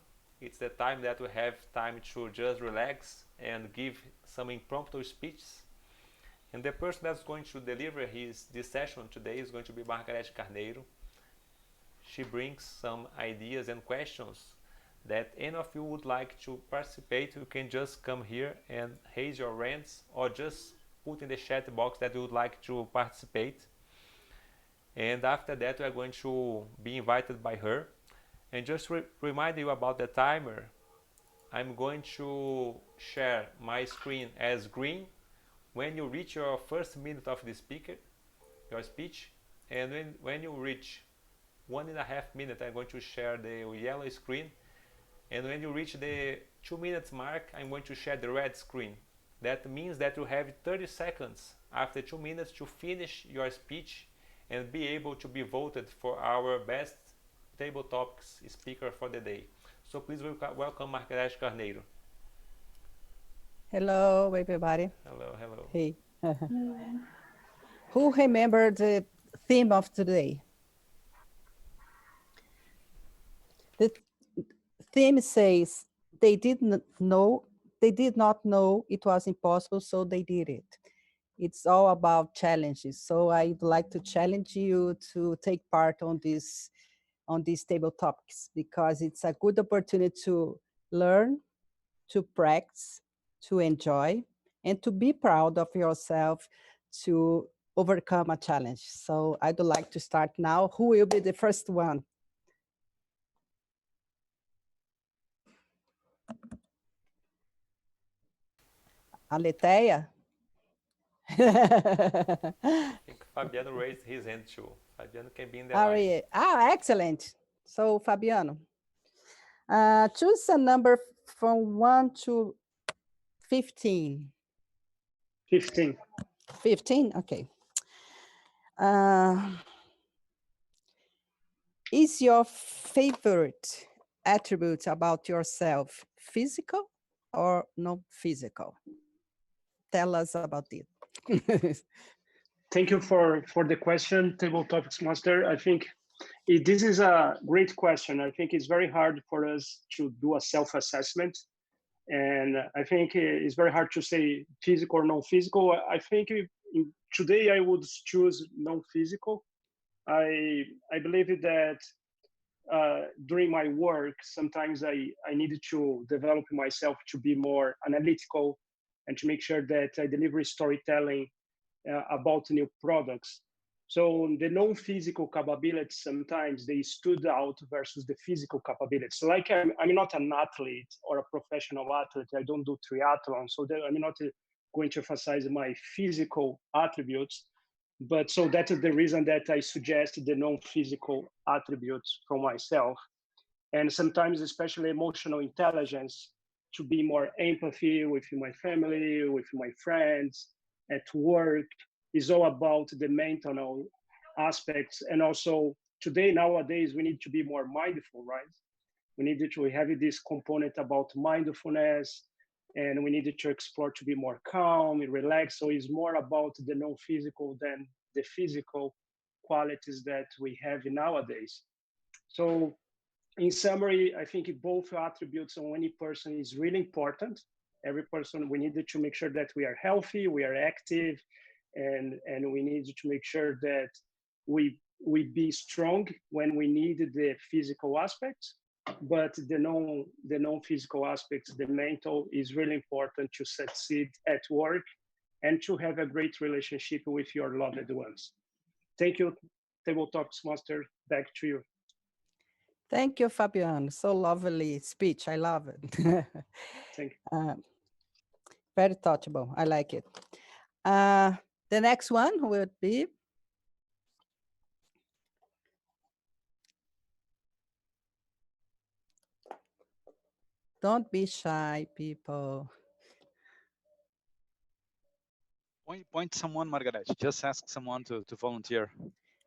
It's the time that we have time to just relax and give some impromptu speeches. And the person that's going to deliver this session today is going to be Margarete Carneiro. She brings some ideas and questions that any of you would like to participate. You can just come here and raise your hands or just put in the chat box that you would like to participate. And after that, we are going to be invited by her. And just remind you about the timer, I'm going to share my screen as green when you reach your first minute of the your speech, and when you reach 1.5 minutes, I'm going to share the yellow screen, and when you reach the 2 minutes mark, I'm going to share the red screen. That means that you have 30 seconds after 2 minutes to finish your speech and be able to be voted for our best table topics speaker for the day. So please welcome Margarete Carneiro. Hello, everybody. Hello, hello. Hey. Who remembered the theme of today? The theme says they did not know it was impossible, so they did it. It's all about challenges. So I'd like to challenge you to take part on these table topics, because it's a good opportunity to learn, to practice, to enjoy, and to be proud of yourself to overcome a challenge. So I'd like to start now. Who will be the first one? Aletheia? I think Fabiano raised his hand too. Fabiano can be in the line. Excellent. So Fabiano, choose a number from 1 to 15. 15. 15, okay. Is your favorite attribute about yourself physical or non-physical? Tell us about it. Thank you for the question, Table Topics Master. I think this is a great question. I think it's very hard for us to do a self-assessment. And I think it's very hard to say physical or non-physical. I think today I would choose non-physical. I believe that during my work, sometimes I needed to develop myself to be more analytical and to make sure that I deliver storytelling about new products. So the non-physical capabilities, sometimes they stood out versus the physical capabilities. So like I'm not an athlete or a professional athlete. I don't do triathlon. So I'm not going to emphasize my physical attributes. But so that is the reason that I suggest the non-physical attributes for myself. And sometimes, especially emotional intelligence, to be more empathy with my family, with my friends, at work, is all about the mental aspects. And also today, nowadays, we need to be more mindful, right? We needed to have this component about mindfulness, and we needed to explore to be more calm and relaxed. So it's more about the non-physical than the physical qualities that we have nowadays. So in summary, I think both attributes on any person is really important. Every person, we needed to make sure that we are healthy, we are active, and we need to make sure that we be strong when we need the physical aspects, but the non-physical aspects, the mental, is really important to succeed at work and to have a great relationship with your loved ones. Thank you, Table Talks Master. Back to you. Thank you, Fabian. So lovely speech. I love it. Thank you. Very touchable. I like it. The next one would be don't be shy, people. Point someone, Margaret. Just ask someone to volunteer.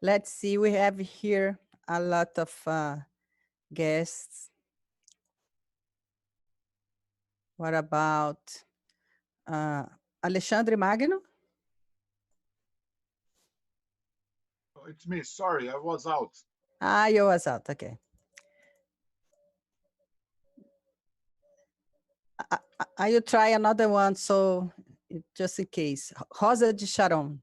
Let's see. We have here a lot of guests. What about Alexandre Magno? Oh, it's me. Sorry, I was out. You was out. Okay. I'll try another one, so just in case. Rosa de Sharon.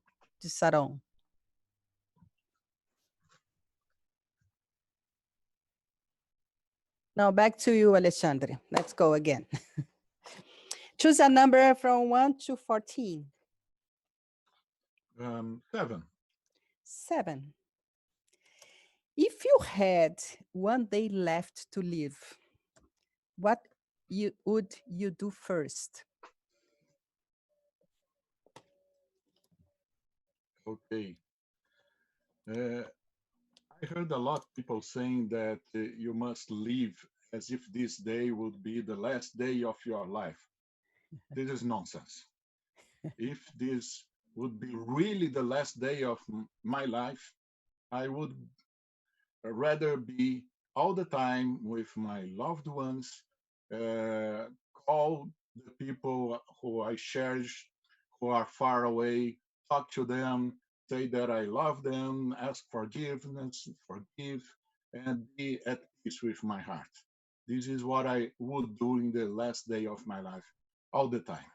Now back to you, Alexandre. Let's go again. Choose a number from 1 to 14. 7. 7. If you had one day left to live, what would you do first? Okay. I heard a lot of people saying that you must live as if this day would be the last day of your life. This is nonsense. If this would be really the last day of my life, I would rather be all the time with my loved ones, call the people who I cherish, who are far away, talk to them, say that I love them, ask forgiveness, forgive, and be at peace with my heart. This is what I would do in the last day of my life, all the time.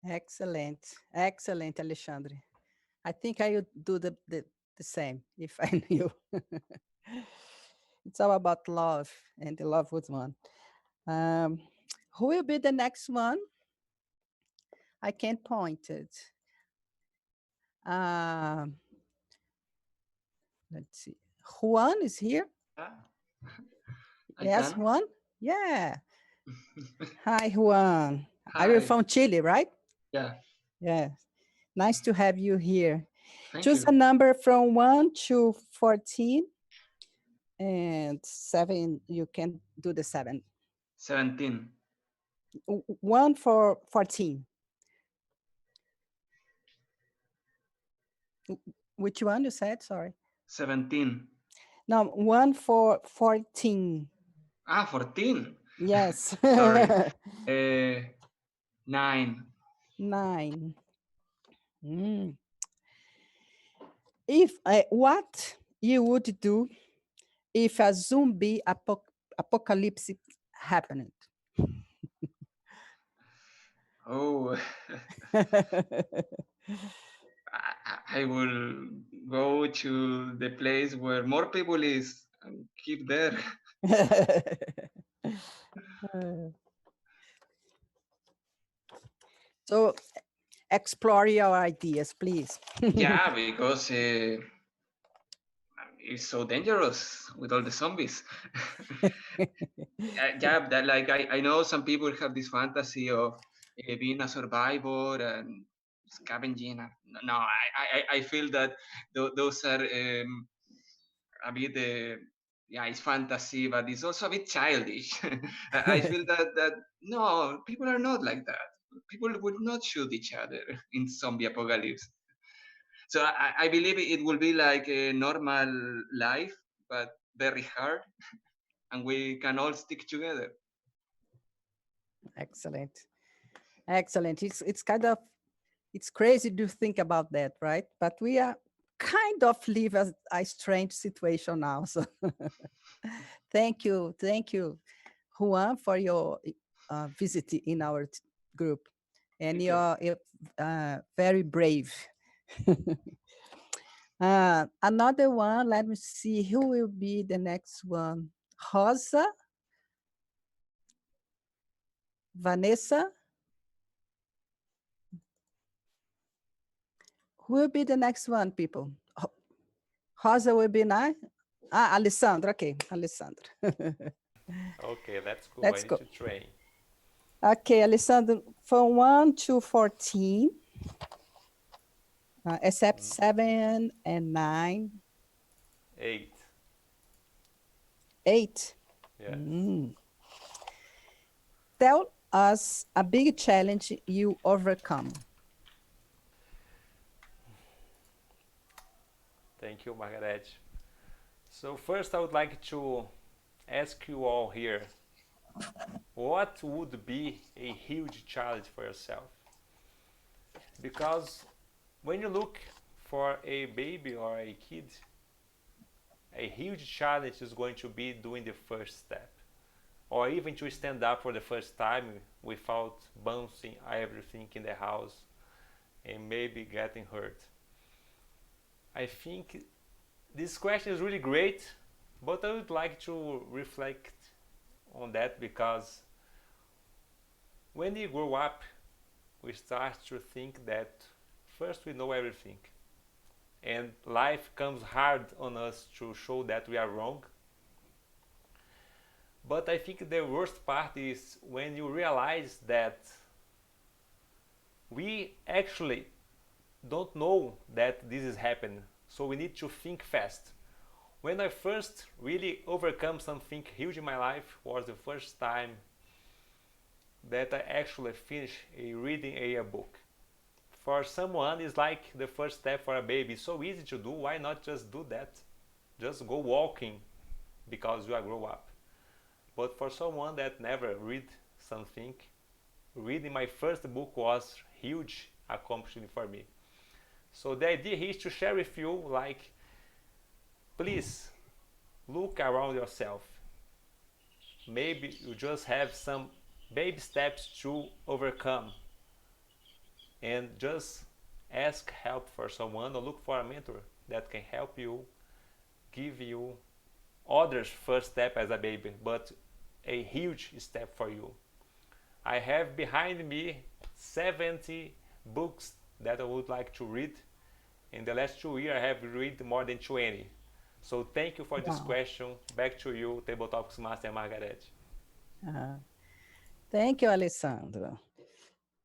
Excellent. Excellent, Alexandre. I think I would do the same if I knew. It's all about love and the loved one. Who will be the next one? I can't point it. Let's see. Juan is here. Yes, can. Juan? Yeah. Hi, Juan. Hi. Are you from Chile, right? Yeah. Yeah. Nice to have you here. Thank Choose you. a number from 1 to 14. And 7, you can do the 7. 17. 1 for 14. Which one you said? Sorry. 17. No, 1 for 14. 14. Yes. Sorry. 9. 9. If what you would do if a zombie apocalypse happened? Oh. I will go to the place where more people is and keep there. So explore your ideas, please. Yeah, because it's so dangerous with all the zombies. Yeah, that like I know some people have this fantasy of being a survivor and scavenging. No, I feel that those are a bit yeah, it's fantasy, but it's also a bit childish. I feel that no, people are not like that. People would not shoot each other in zombie apocalypse. So I believe it will be like a normal life, but very hard, and we can all stick together. Excellent. Excellent. It's kind of, it's crazy to think about that, right? But we are kind of live a strange situation now. So thank you, Juan, for your visit in our group, and you're very brave. Another one, let me see, who will be the next one? Rosa? Vanessa? Who will be the next one, people? Rosa will be nice. Alessandra, okay, Alessandra. Okay, let's go. Let's I need go. to train. Okay, Alessandra, from 1 to 14, except 7 and 9. 8. 8. Yes. Tell us a big challenge you overcome. Thank you, Margaret. So first I would like to ask you all here, what would be a huge challenge for yourself? Because when you look for a baby or a kid, a huge challenge is going to be doing the first step, or even to stand up for the first time without bouncing everything in the house and maybe getting hurt. I think this question is really great, but I would like to reflect on that, because when we grow up, we start to think that first we know everything, and life comes hard on us to show that we are wrong. But I think the worst part is when you realize that we actually don't know that this is happening, so we need to think fast. When I first really overcome something huge in my life was the first time that I actually finished reading a book. For someone, it's like the first step for a baby. It's so easy to do. Why not just do that? Just go walking because you are grow up. But for someone that never read something, reading my first book was huge accomplishment for me. So the idea here is to share with you, like, please look around yourself. Maybe you just have some baby steps to overcome, and just ask help for someone or look for a mentor that can help you, give you others first step as a baby, but a huge step for you. I have behind me 70 books that I would like to read. In the last 2 years, I have read more than 20. So thank you for this question. Back to you, Table Talks Master Margaret. Thank you, Alessandro.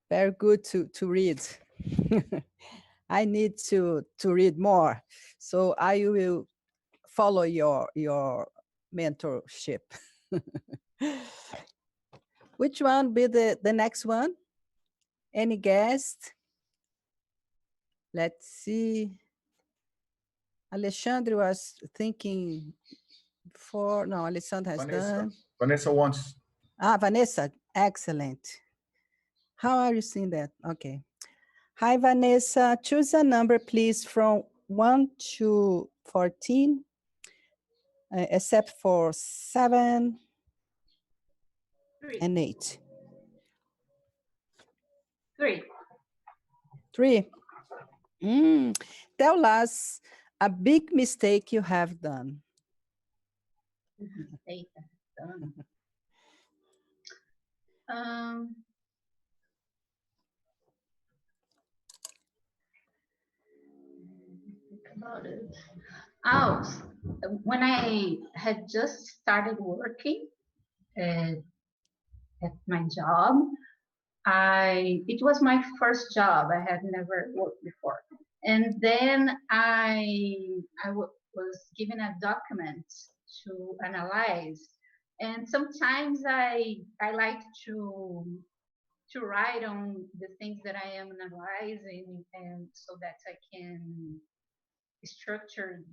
Very good to read. I need to read more. So I will follow your mentorship. Which one be the next one? Any guest? Let's see. Alexandre was thinking before. No, Alessandro has done. Vanessa wants. Vanessa, excellent. How are you seeing that? Okay. Hi, Vanessa. Choose a number, please, from 1 to 14, except for 7 and 8. 3. 3. Tell us a big mistake you have done. Mistake I've done. Think about it. When I had just started working at my job, it was my first job. I had never worked before. And then I was given a document to analyze. And sometimes I like to write on the things that I am analyzing, and so that I can structure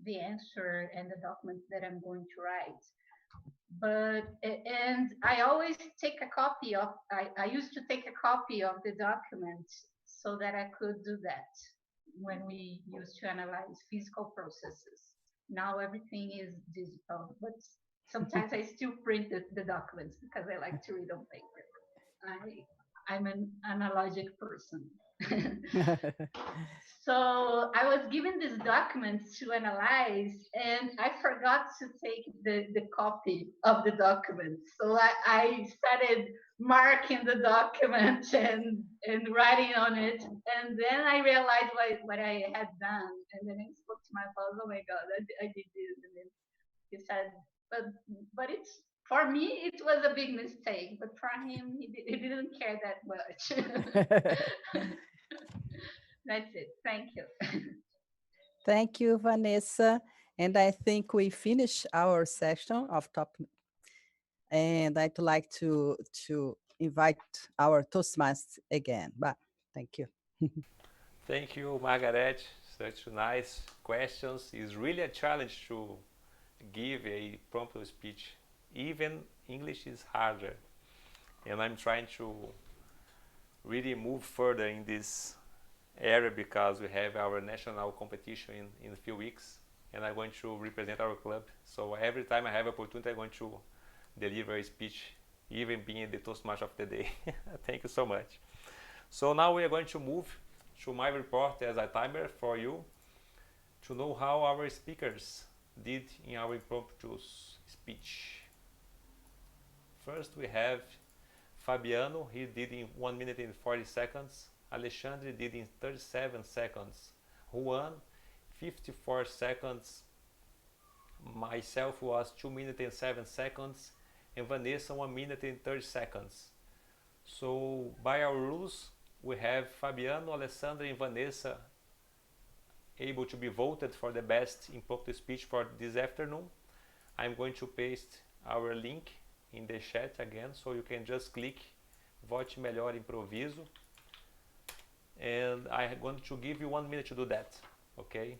the answer and the document that I'm going to write. And I always take a copy of, I used to take a copy of the document so that I could do that when we used to analyze physical processes. Now everything is digital, but sometimes I still print the documents because I like to read on paper. I'm an analogic person. So I was given these documents to analyze, and I forgot to take the copy of the document. So I started marking the document and writing on it, and then I realized what I had done. And then I spoke to my boss, oh my God, I did this. And then he said, but it's, for me, it was a big mistake, but for him, he didn't care that much. That's it. Thank you. Thank you, Vanessa. And I think we finished our session of top. And I'd like to invite our Toastmasters again. But thank you. Thank you, Margaret. Such nice questions. It's really a challenge to give a prompt speech. Even English is harder. And I'm trying to really move further in this area because we have our national competition in a few weeks, and I'm going to represent our club. So every time I have opportunity, I'm going to deliver a speech, even being the Toastmaster of the day. Thank you so much. So now we are going to move to my report as a timer for you to know how our speakers did in our impromptu speech. First we have Fabiano, he did in 1 minute and 40 seconds. Alexandre did in 37 seconds. Juan, 54 seconds. Myself was 2 minutes and 7 seconds. And Vanessa, 1 minute and 30 seconds. So by our rules, we have Fabiano, Alessandra, and Vanessa able to be voted for the best impromptu speech for this afternoon. I'm going to paste our link in the chat again, so you can just click Vote Melhor Improviso. And I'm going to give you 1 minute to do that, okay?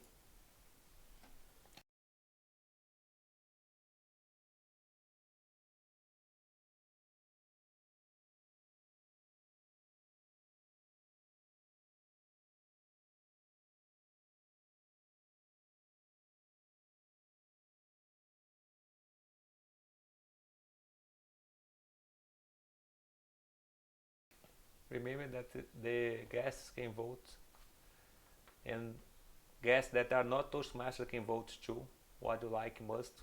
Remember that the guests can vote, and guests that are not Toastmasters can vote too. What you like most.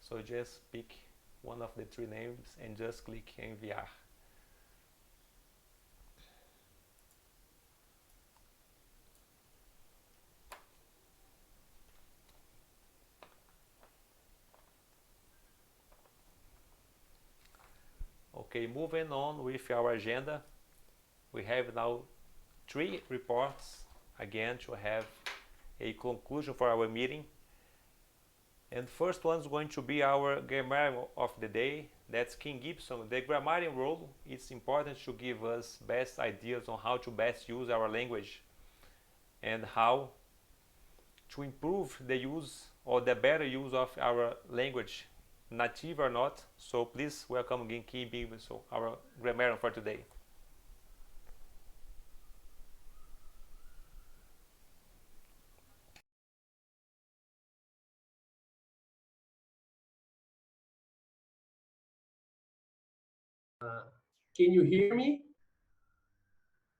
So just pick one of the three names and just click enviar. Okay, moving on with our agenda. We have now 3 reports again to have a conclusion for our meeting. And first one is going to be our grammarian of the day. That's King Gibson. The grammarian role, it's important to give us best ideas on how to best use our language and how to improve the use or the better use of our language, native or not. So please welcome again King Gibson, our grammarian for today. Can you hear me?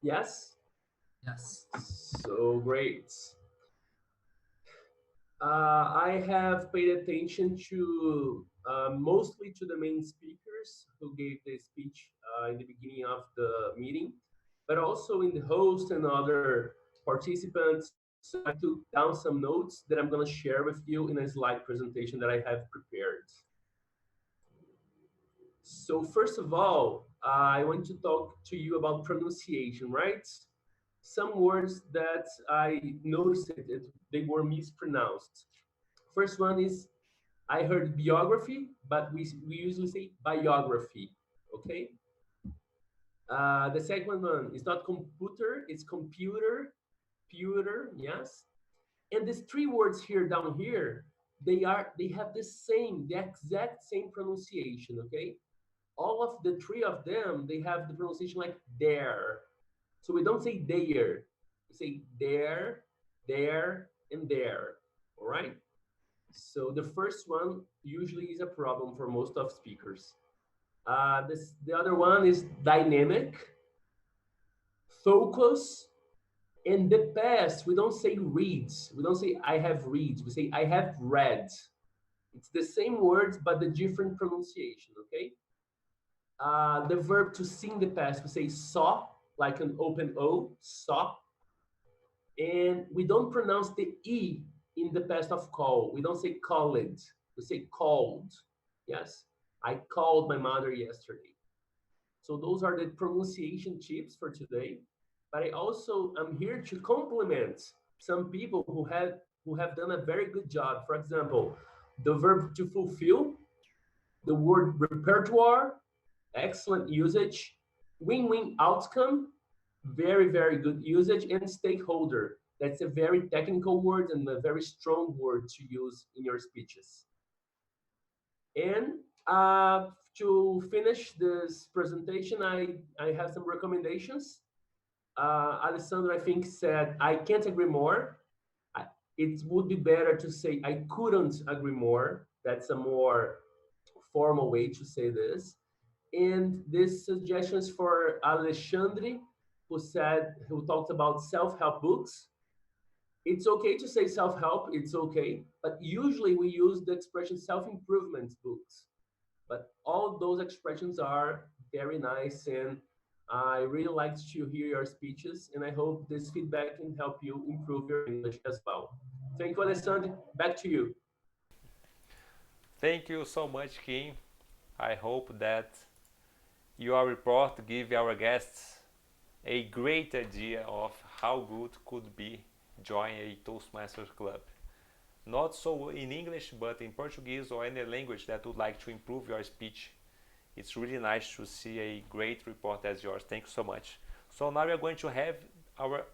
Yes? Yes. So great. I have paid attention to mostly to the main speakers who gave the speech in the beginning of the meeting, but also in the host and other participants. So I took down some notes that I'm going to share with you in a slide presentation that I have prepared. So first of all, I want to talk to you about pronunciation, right? Some words that I noticed that they were mispronounced. First one is, I heard biography, but we usually say biography, okay? The second one is not computer, it's computer, yes? And these 3 words here down here, they have the exact same pronunciation, okay? All of the 3 of them, they have the pronunciation like there. So we don't say there, we say there, and there, all right? So the first one usually is a problem for most of speakers. The other one is dynamic, focus. In the past, we don't say reads. We don't say I have reads. We say I have read. It's the same words, but the different pronunciation, okay? The verb to see in the past, we say saw, like an open O, saw. And we don't pronounce the E in the past of call. We don't say called, we say called. Yes, I called my mother yesterday. So those are the pronunciation tips for today. But I also am here to compliment some people who have done a very good job. For example, the verb to fulfill, the word repertoire, excellent usage, win-win outcome, very, very good usage, and stakeholder. That's a very technical word and a very strong word to use in your speeches. And to finish this presentation, I have some recommendations. Alessandro, I think, said, I can't agree more. It would be better to say, I couldn't agree more. That's a more formal way to say this. And this suggestions for Alexandre, who talked about self-help books. It's okay to say self-help, it's okay, but usually we use the expression self-improvement books. But all those expressions are very nice, and I really like to hear your speeches, and I hope this feedback can help you improve your English as well. Thank you, Alessandro. Back to you. Thank you so much, Kim. I hope that your report give our guests a great idea of how good could be join a Toastmasters club. Not so in English, but in Portuguese or any language that would like to improve your speech. It's really nice to see a great report as yours. Thank you so much. So now we are going to have our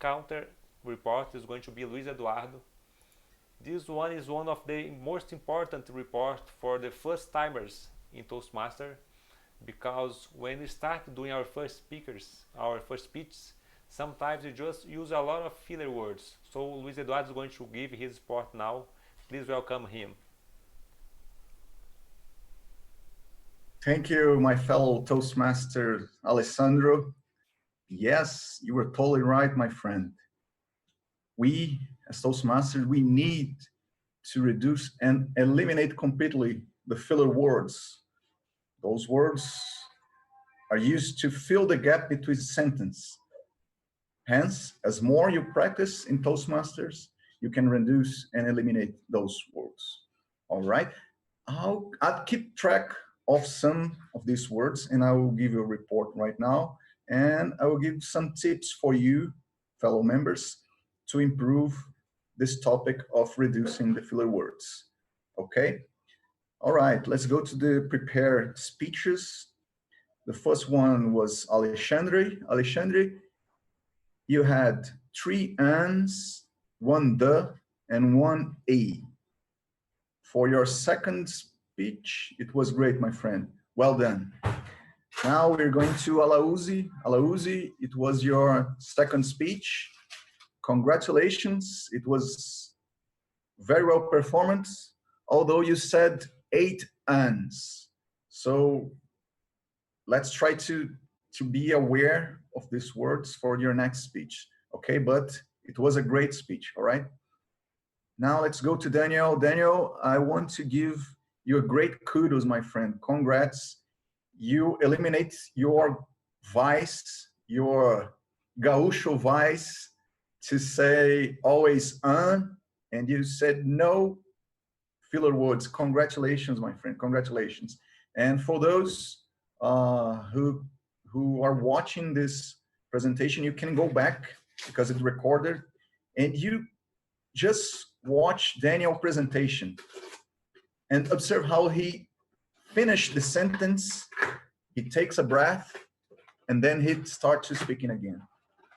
counter report. Is going to be Luis Eduardo. This one is one of the most important reports for the first timers in Toastmaster, because when we start doing our first speeches, sometimes we just use a lot of filler words. So Luis Eduardo is going to give his report now. Please welcome him. Thank you, my fellow Toastmaster Alessandro. Yes, you were totally right, my friend. We, as Toastmasters, we need to reduce and eliminate completely the filler words. Those words are used to fill the gap between sentence. Hence, as more you practice in Toastmasters, you can reduce and eliminate those words. All right? I'll keep track of some of these words, and I will give you a report right now, and I will give some tips for you, fellow members, to improve this topic of reducing the filler words. Okay? All right, let's go to the prepared speeches. The first one was Alexandre. Alexandre, you had 3 ands, 1 the, and 1 a. For your second speech, it was great, my friend. Well done. Now we're going to Alauzi. Alauzi, it was your second speech. Congratulations. It was very well performed, although you said 8 ands. So let's try to be aware of these words for your next speech. Okay, but it was a great speech, all right? Now let's go to Daniel. Daniel, I want to give you a great kudos, my friend. Congrats. You eliminate your vice, your gaucho vice to say always and you said no filler words. Congratulations, my friend, congratulations. And for those who are watching this presentation, you can go back because it's recorded and you just watch Daniel's presentation and observe how he finished the sentence. He takes a breath and then he starts speaking again.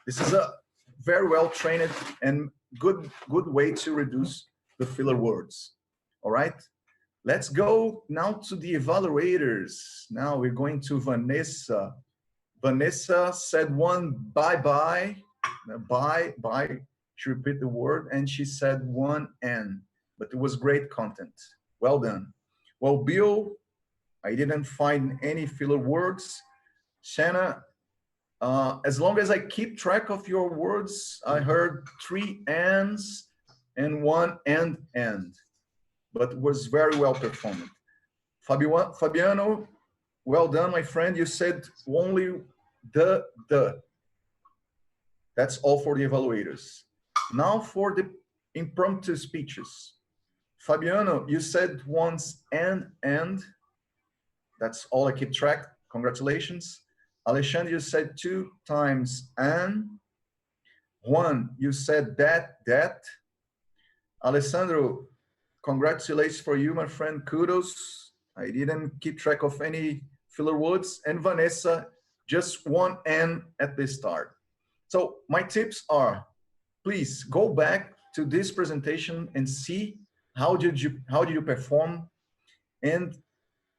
This is a very well trained and good way to reduce the filler words. All right, let's go now to the evaluators. Now we're going to Vanessa. Vanessa said one bye. She repeated the word and she said 1 and, but it was great content. Well done. Well, Bill, I didn't find any filler words. Shanna, as long as I keep track of your words, I heard 3 ands and 1 and, but it was very well performed. Fabiano, well done, my friend. You said only the. That's all for the evaluators. Now for the impromptu speeches. Fabiano, you said once and. That's all I keep track. Congratulations. Alexandre, you said 2 times and. Juan, you said that. Alessandro, congratulations for you, my friend. Kudos. I didn't keep track of any filler words. And Vanessa, just 1 and at the start. So my tips are, please go back to this presentation and see how did you perform. And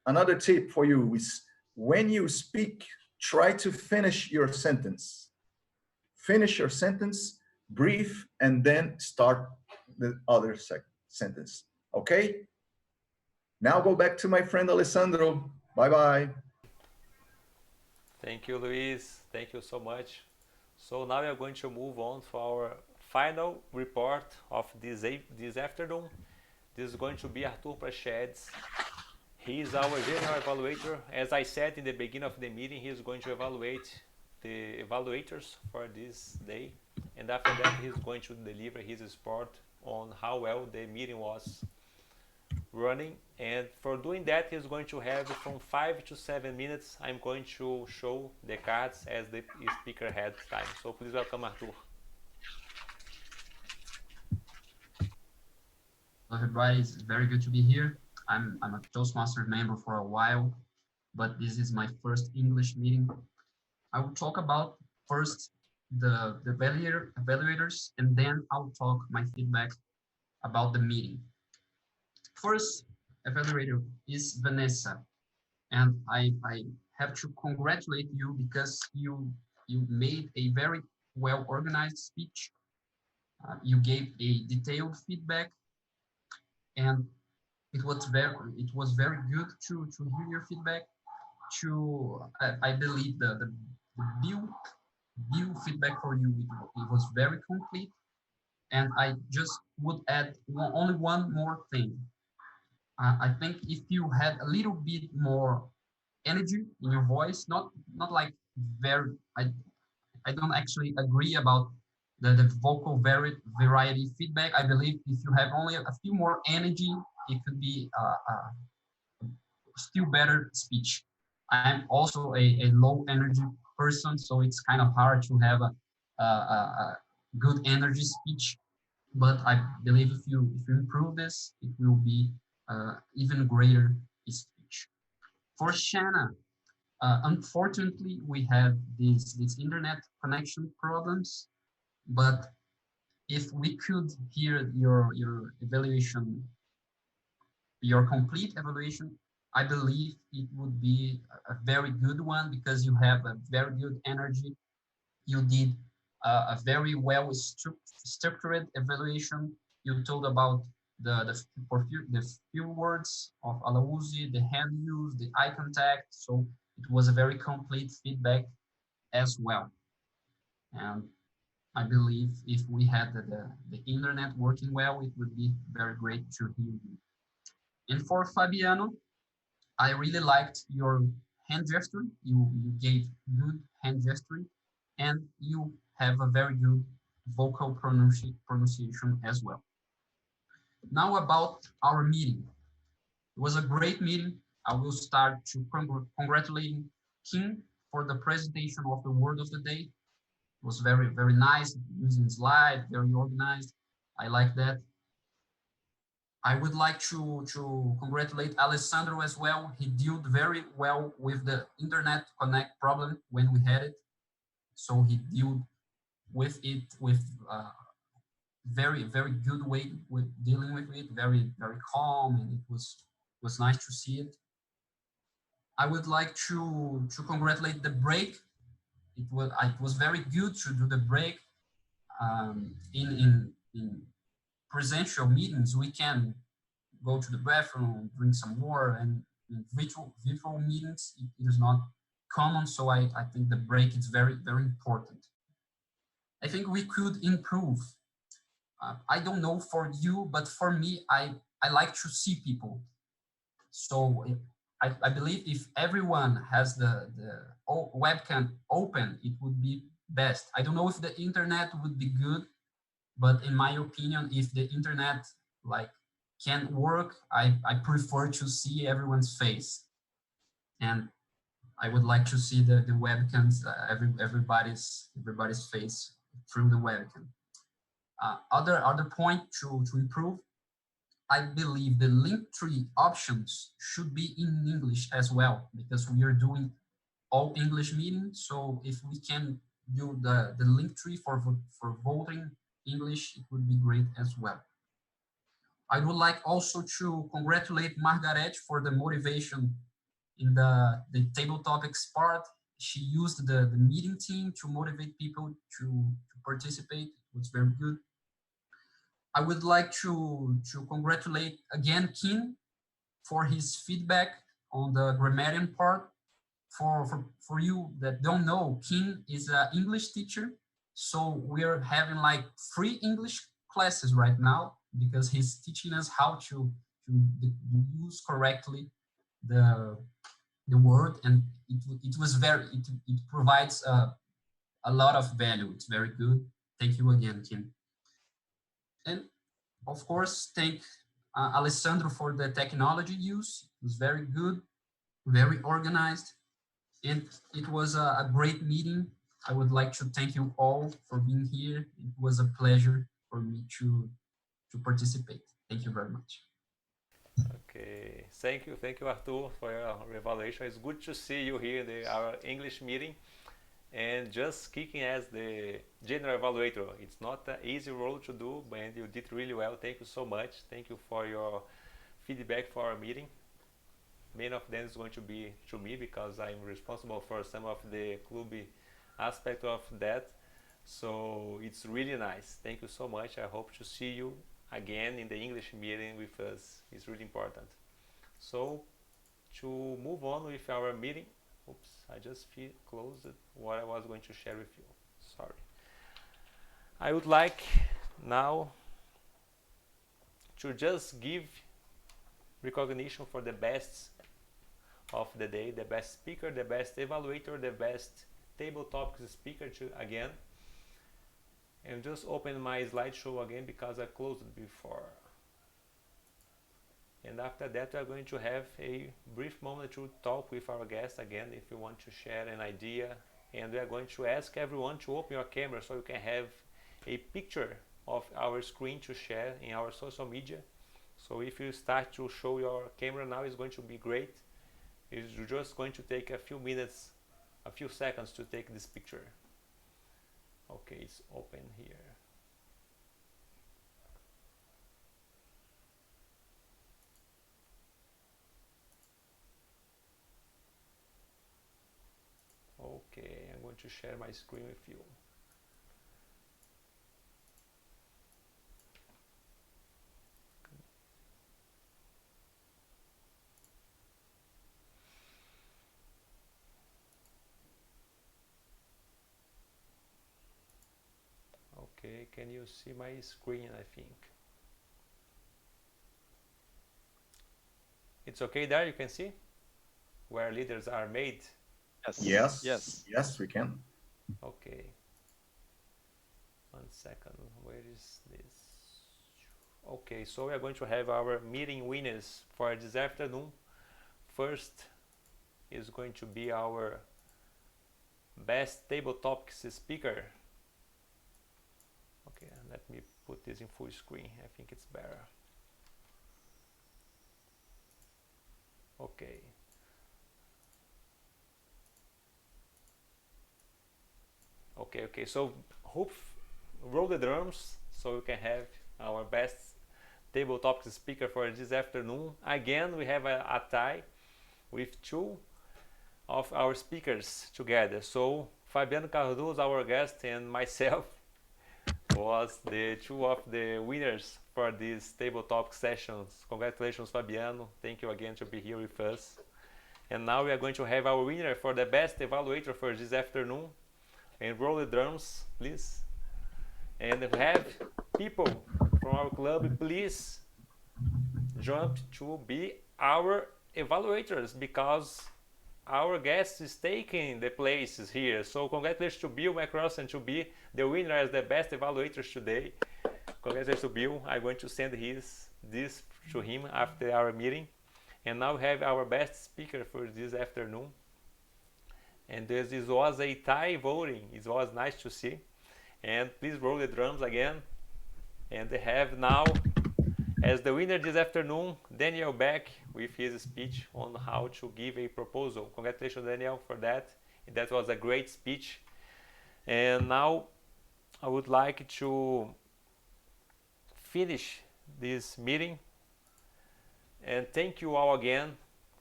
another tip for you is when you speak, try to finish your sentence. Finish your sentence, breathe, and then start the other sentence. Okay? Now go back to my friend Alessandro. Bye-bye. Thank you, Luis. Thank you so much. So now we are going to move on to our final report of this afternoon. This is going to be Arthur Prachedes. He is our general evaluator. As I said in the beginning of the meeting, he is going to evaluate the evaluators for this day. And after that, he's going to deliver his report on how well the meeting was running. And for doing that, he's going to have from 5 to 7 minutes. I'm going to show the cards as the speaker had time. So please welcome Arthur. Hello everybody, it's very good to be here. I'm a Toastmasters member for a while, but this is my first English meeting. I will talk about first the evaluators, and then I'll talk my feedback about the meeting. First evaluator is Vanessa, and I have to congratulate you because you made a very well organized speech. You gave a detailed feedback, and it was very good to hear your feedback. I believe the view feedback for you. It was very complete. And I just would add only one more thing. I think if you had a little bit more energy in your voice, not like very, I don't actually agree about the vocal variety feedback. I believe if you have only a few more energy, it could be still better speech. I'm also a low energy person, so it's kind of hard to have a good energy speech. But I believe if you improve this, it will be even greater speech. For Shanna, unfortunately, we have these internet connection problems, but if we could hear your evaluation, your complete evaluation, I believe it would be a very good one because you have a very good energy. You did a very well structured evaluation. You told about the few words of Alauzi, the hand use, the eye contact. So it was a very complete feedback as well. And I believe if we had the internet working well, it would be very great to hear you. And for Fabiano, I really liked your hand gesture. You gave good hand gesturing, and you have a very good vocal pronunciation as well. Now about our meeting. It was a great meeting. I will start to congratulating Kim for the presentation of the word of the day. It was very, very nice, using slides, very organized. I like that. I would like to congratulate Alessandro as well. He dealt very well with the internet connect problem when we had it. So he dealt with it with very, very good way with dealing with it, very, very calm, and it was nice to see it. I would like to congratulate the break. It was very good to do the break. In presential meetings, we can go to the bathroom, drink some water, and in virtual meetings, it is not common. So I think the break is very, very important. I think we could improve. I don't know for you, but for me, I like to see people. So I believe if everyone has the webcam open, it would be best. I don't know if the internet would be good, but in my opinion, if the internet can work, I prefer to see everyone's face. And I would like to see the webcams, everybody's face through the webcam. Other point to improve, I believe the link tree options should be in English as well, because we are doing all English meetings. So if we can do the link tree for voting English, it would be great as well. I would like also to congratulate Margaret for the motivation in the table topics part. She used the meeting team to motivate people to participate. It was very good. I would like to congratulate again Kim for his feedback on the grammarian part. For you that don't know, Kim is an English teacher. So we're having 3 English classes right now because he's teaching us how to use correctly the word, and it provides a lot of value. It's very good. Thank you again, Kim. And of course, thank Alessandro for the technology use. It was very good, very organized, and it was a great meeting. I would like to thank you all for being here. It was a pleasure for me to participate. Thank you very much. Okay, thank you, Arthur, for your evaluation. It's good to see you here in our English meeting. And just kicking as the general evaluator, it's not an easy role to do, but you did really well. Thank you so much. Thank you for your feedback for our meeting. Many of them is going to be to me because I'm responsible for some of the Clube aspect of that. So it's really nice. Thank you so much. I hope to see you again in the English meeting with us. It's really important. So to move on with our meeting, oops, I just closed what I was going to share with you. sorry. I would like now to just give recognition for the best of the day, the best speaker, the best evaluator, the best table topics speaker again. And just open my slideshow again because I closed it before. And after that, we are going to have a brief moment to talk with our guests again if you want to share an idea. And we are going to ask everyone to open your camera so you can have a picture of our screen to share in our social media. So if you start to show your camera now, it's going to be great. It's just going to take a few minutes, a few seconds to take this picture. Okay, it's open here. Okay, I'm going to share my screen with you. Okay, can you see my screen? I think it's okay there. You can see where leaders are made. Yes, we can. Okay. 1 second. Where is this? Okay, so we are going to have our meeting winners for this afternoon. First is going to be our best table topics speaker. Okay, let me put this in full screen. I think it's better. Okay. Okay, so roll the drums so we can have our best table topics speaker for this afternoon. Again, we have a tie with two of our speakers together. So Fabiano Cardoso, our guest, and myself was the two of the winners for these table talk sessions. Congratulations, Fabiano. Thank you again to be here with us. And now we are going to have our winner for the best evaluator for this afternoon. And roll the drums, please. And we have people from our club, please jump to be our evaluators because our guest is taking the places here. So congratulations to Bill Macross and to be the winner as the best evaluators today. Congratulations to Bill. I'm going to send this to him after our meeting. And now we have our best speaker for this afternoon. And this was a tie voting. It was nice to see. And please roll the drums again. And they have now, as the winner this afternoon, Daniel Beck with his speech on how to give a proposal. Congratulations, Daniel, for that. That was a great speech. And now I would like to finish this meeting. And thank you all again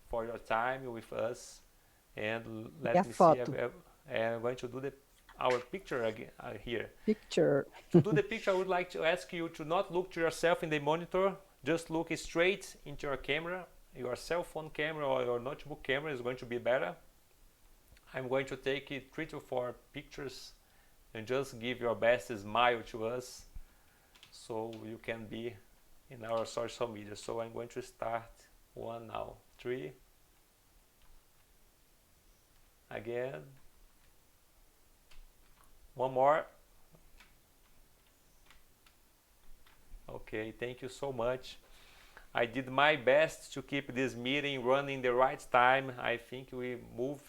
for your time with us. And let me see. I'm going to do our picture again here. Picture. To do the picture, I would like to ask you to not look to yourself in the monitor. Just look straight into your camera. Your cell phone camera or your notebook camera is going to be better. I'm going to take 3 to 4 pictures and just give your best smile to us so you can be in our social media. So I'm going to start one now. 3. Again. One more. Okay, thank you so much. I did my best to keep this meeting running the right time. I think we moved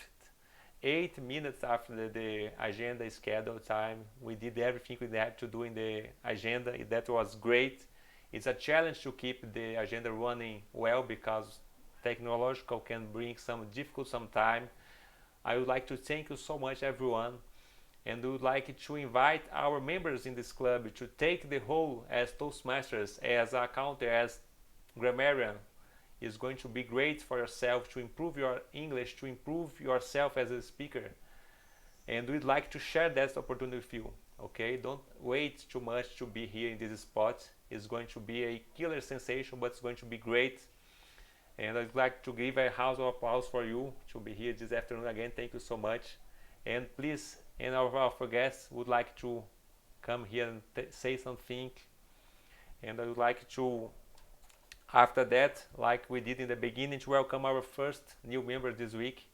8 minutes after the agenda schedule time. We did everything we had to do in the agenda. That was great. It's a challenge to keep the agenda running well because technological can bring some difficult sometimes. I would like to thank you so much, everyone, and we would like to invite our members in this club to take the role as Toastmasters, as a counter, as grammarian. It's going to be great for yourself to improve your English, to improve yourself as a speaker. And we'd like to share that opportunity with you, okay? Don't wait too much to be here in this spot. It's going to be a killer sensation, but it's going to be great. And I'd like to give a round of applause for you to be here this afternoon again. Thank you so much. And please and our guests would like to come here and say something. And I would like to, after that, like we did in the beginning, to welcome our first new member this week.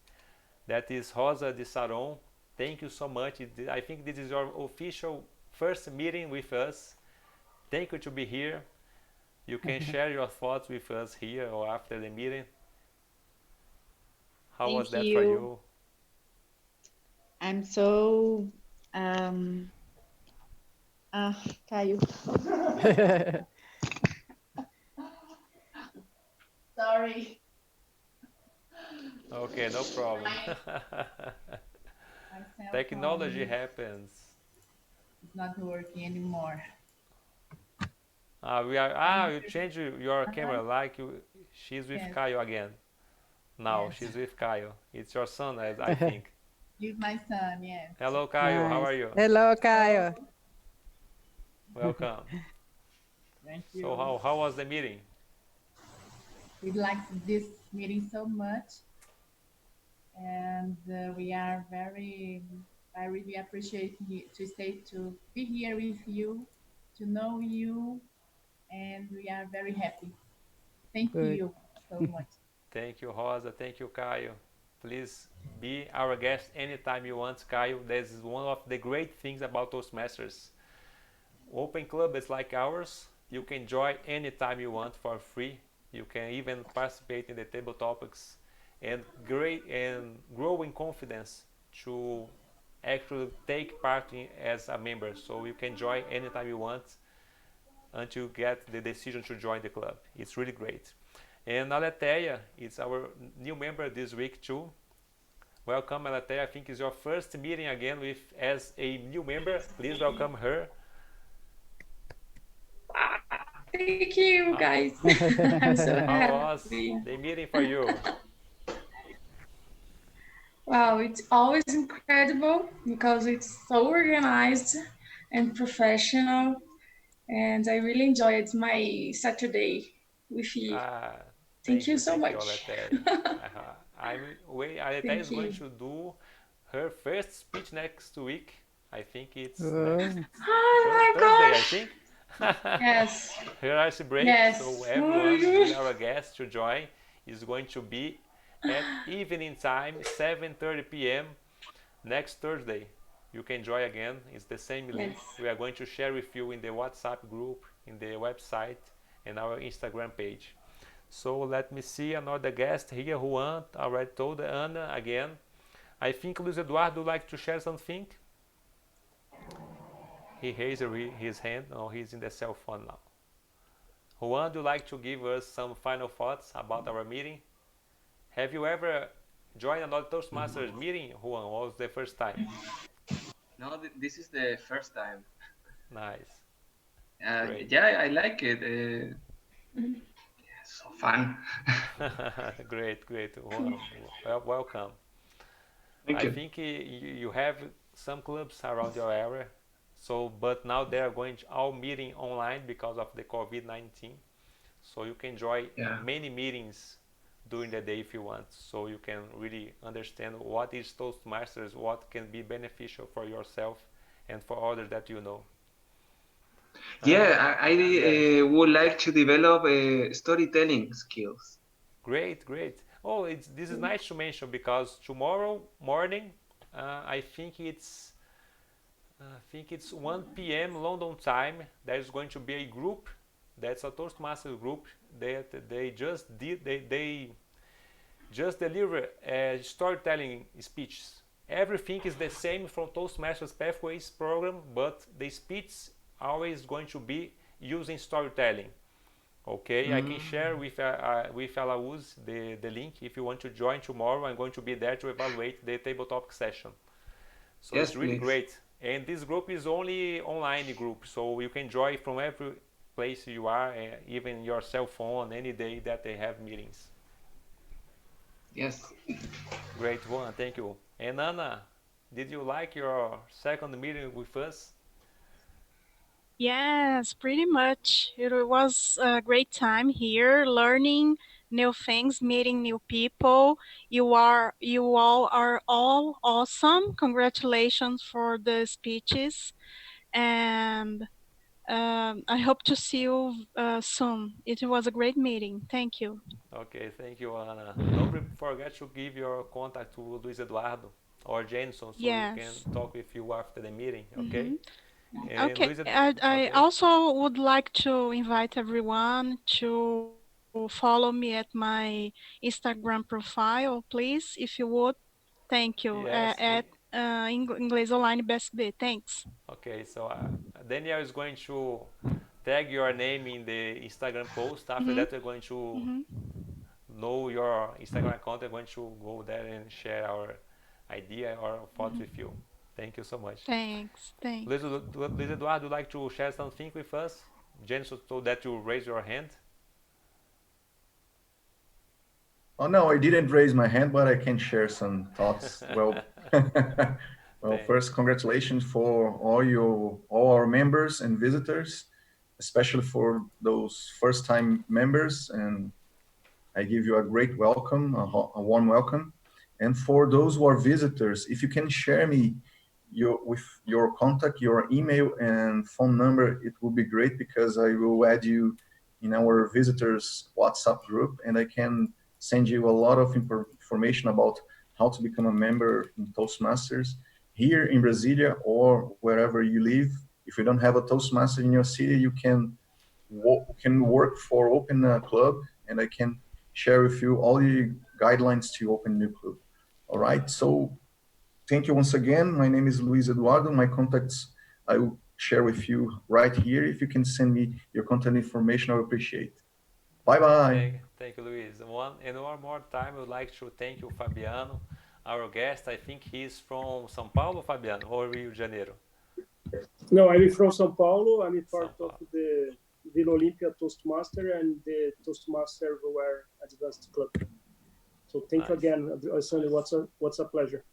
That is Rosa de Saron. Thank you so much. I think this is your official first meeting with us. Thank you to be here. You can share your thoughts with us here or after the meeting. How was that for you? I'm so Caio. Sorry. Okay, no problem. Technology happens. It's not working anymore. You change your camera like she's with Caio again. Now she's with Caio. It's your son, I think. He's my son, yes. Hello, Caio. How are you? Hello, Caio. Welcome. Thank you. So how was the meeting? We liked this meeting so much, and we are I really appreciate to be here with you, to know you, and we are very happy. Thank you so much. Thank you, Rosa. Thank you, Caio. Please be our guest anytime you want, Caio. This is one of the great things about Toastmasters. Open club is like ours. You can join anytime you want for free. You can even participate in the table topics and grow in confidence to actually take part as a member. So you can join anytime you want until you get the decision to join the club. It's really great. And Aletheia is our new member this week too. Welcome, Aletheia. I think it's your first meeting again as a new member. Please welcome her. Thank you, guys. I'm so happy. How was the meeting for you? Wow, it's always incredible because it's so organized and professional, and I really enjoy it. My Saturday with you. Thank you so much. Aletheia is going to do her first speech next week. I think it's oh my Thursday, gosh. I think. Yes. Her ice break, yes. so everyone, our guests to join, is going to be at evening time, 7:30 p.m. next Thursday. You can join again. It's the same link. Yes. We are going to share with you in the WhatsApp group, in the website, and our Instagram page. So let me see another guest here. Juan already told Anna again. I think Luis Eduardo would like to share something. He raised his hand. No, he's in the cell phone now. Juan, do you like to give us some final thoughts about our meeting? Have you ever joined another Toastmasters meeting, Juan, or was the first time? No, this is the first time. Nice. Yeah, I like it. So fun. Great. Well, welcome. Thank you. I think you have some clubs around your area. So, but now they are going to all meeting online because of the COVID-19. So you can join many meetings during the day if you want. So you can really understand what is Toastmasters, what can be beneficial for yourself and for others that you know. Yeah, I would like to develop storytelling skills. Great. Oh, this is nice to mention because tomorrow morning, I think it's 1 p.m. London time. There's going to be a group. That's a Toastmasters group that they just deliver storytelling speeches. Everything is the same from Toastmasters Pathways program, but the speech always going to be using storytelling. Okay, I can share with Alauz the link if you want to join tomorrow. I'm going to be there to evaluate the tabletop session. So yes, it's really please. great. And this group is only online group, so you can join from every place you are, even your cell phone, any day that they have meetings. Yes. Great one, thank you. And Anna, did you like your second meeting with us? Yes, pretty much. It was a great time here learning new things, meeting new people. You all are all awesome. Congratulations for the speeches, and I hope to see you soon. It was a great meeting. Thank you. Okay, thank you, Ana. Don't forget to give your contact to Luis Eduardo or Jameson, so Yes. we can talk with you after the meeting, okay? And okay, I also would like to invite everyone to follow me at my Instagram profile, please, if you would. Thank you. Yes, At Inglês Online BSB. Thanks. Okay, so Daniel is going to tag your name in the Instagram post. After that, we're going to know your Instagram account. We're going to go there and share our idea or thoughts with you. Thank you so much. Thanks. Luis Eduardo, would you like to share something with us? Jensen told that you raise your hand. Oh no, I didn't raise my hand, but I can share some thoughts. Well, first, congratulations for all our members and visitors, especially for those first-time members, and I give you a great welcome, a warm welcome. And for those who are visitors, if you can share me with your contact, your email and phone number, it will be great, because I will add you in our visitors WhatsApp group, and I can send you a lot of information about how to become a member in Toastmasters here in Brasília or wherever you live. If you don't have a Toastmaster in your city, you can work for open a club, and I can share with you all the guidelines to open a new club. All right, so thank you once again. My name is Luis Eduardo. My contacts I will share with you right here. If you can send me your contact information, I would appreciate it. Bye-bye. Thank you, Luis. One more time, I would like to thank you, Fabiano, our guest. I think he's from São Paulo, Fabiano, or Rio de Janeiro? No, I'm from São Paulo. I'm part of the Vila Olímpia Toastmaster and the Toastmaster Advanced Club. So thank you again, Alessandro. What's a pleasure.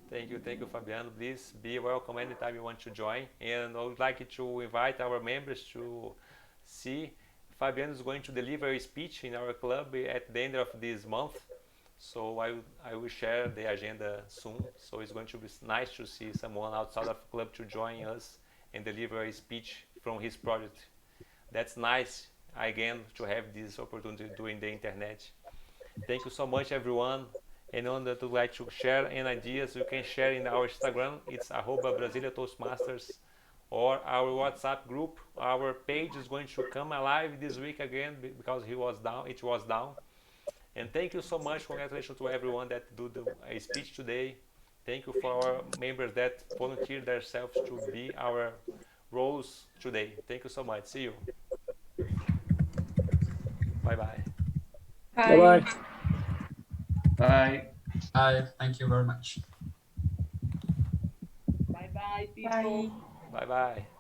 Thank you, Fabiano. Please be welcome anytime you want to join. And I would like to invite our members to see Fabiano is going to deliver a speech in our club at the end of this month. So I will share the agenda soon. So it's going to be nice to see someone outside of the club to join us and deliver a speech from his project. That's nice, again, to have this opportunity doing the internet. Thank you so much, everyone. Anyone that would like to share any ideas, you can share in our Instagram. It's @Brasília Toastmasters, or our WhatsApp group. Our page is going to come alive this week again because it was down. And thank you so much. Congratulations to everyone that do a speech today. Thank you for our members that volunteered themselves to be our roles today. Thank you so much. See you. Bye-bye. Bye-bye. Bye. Bye. Thank you very much. Bye-bye, people. Bye-bye.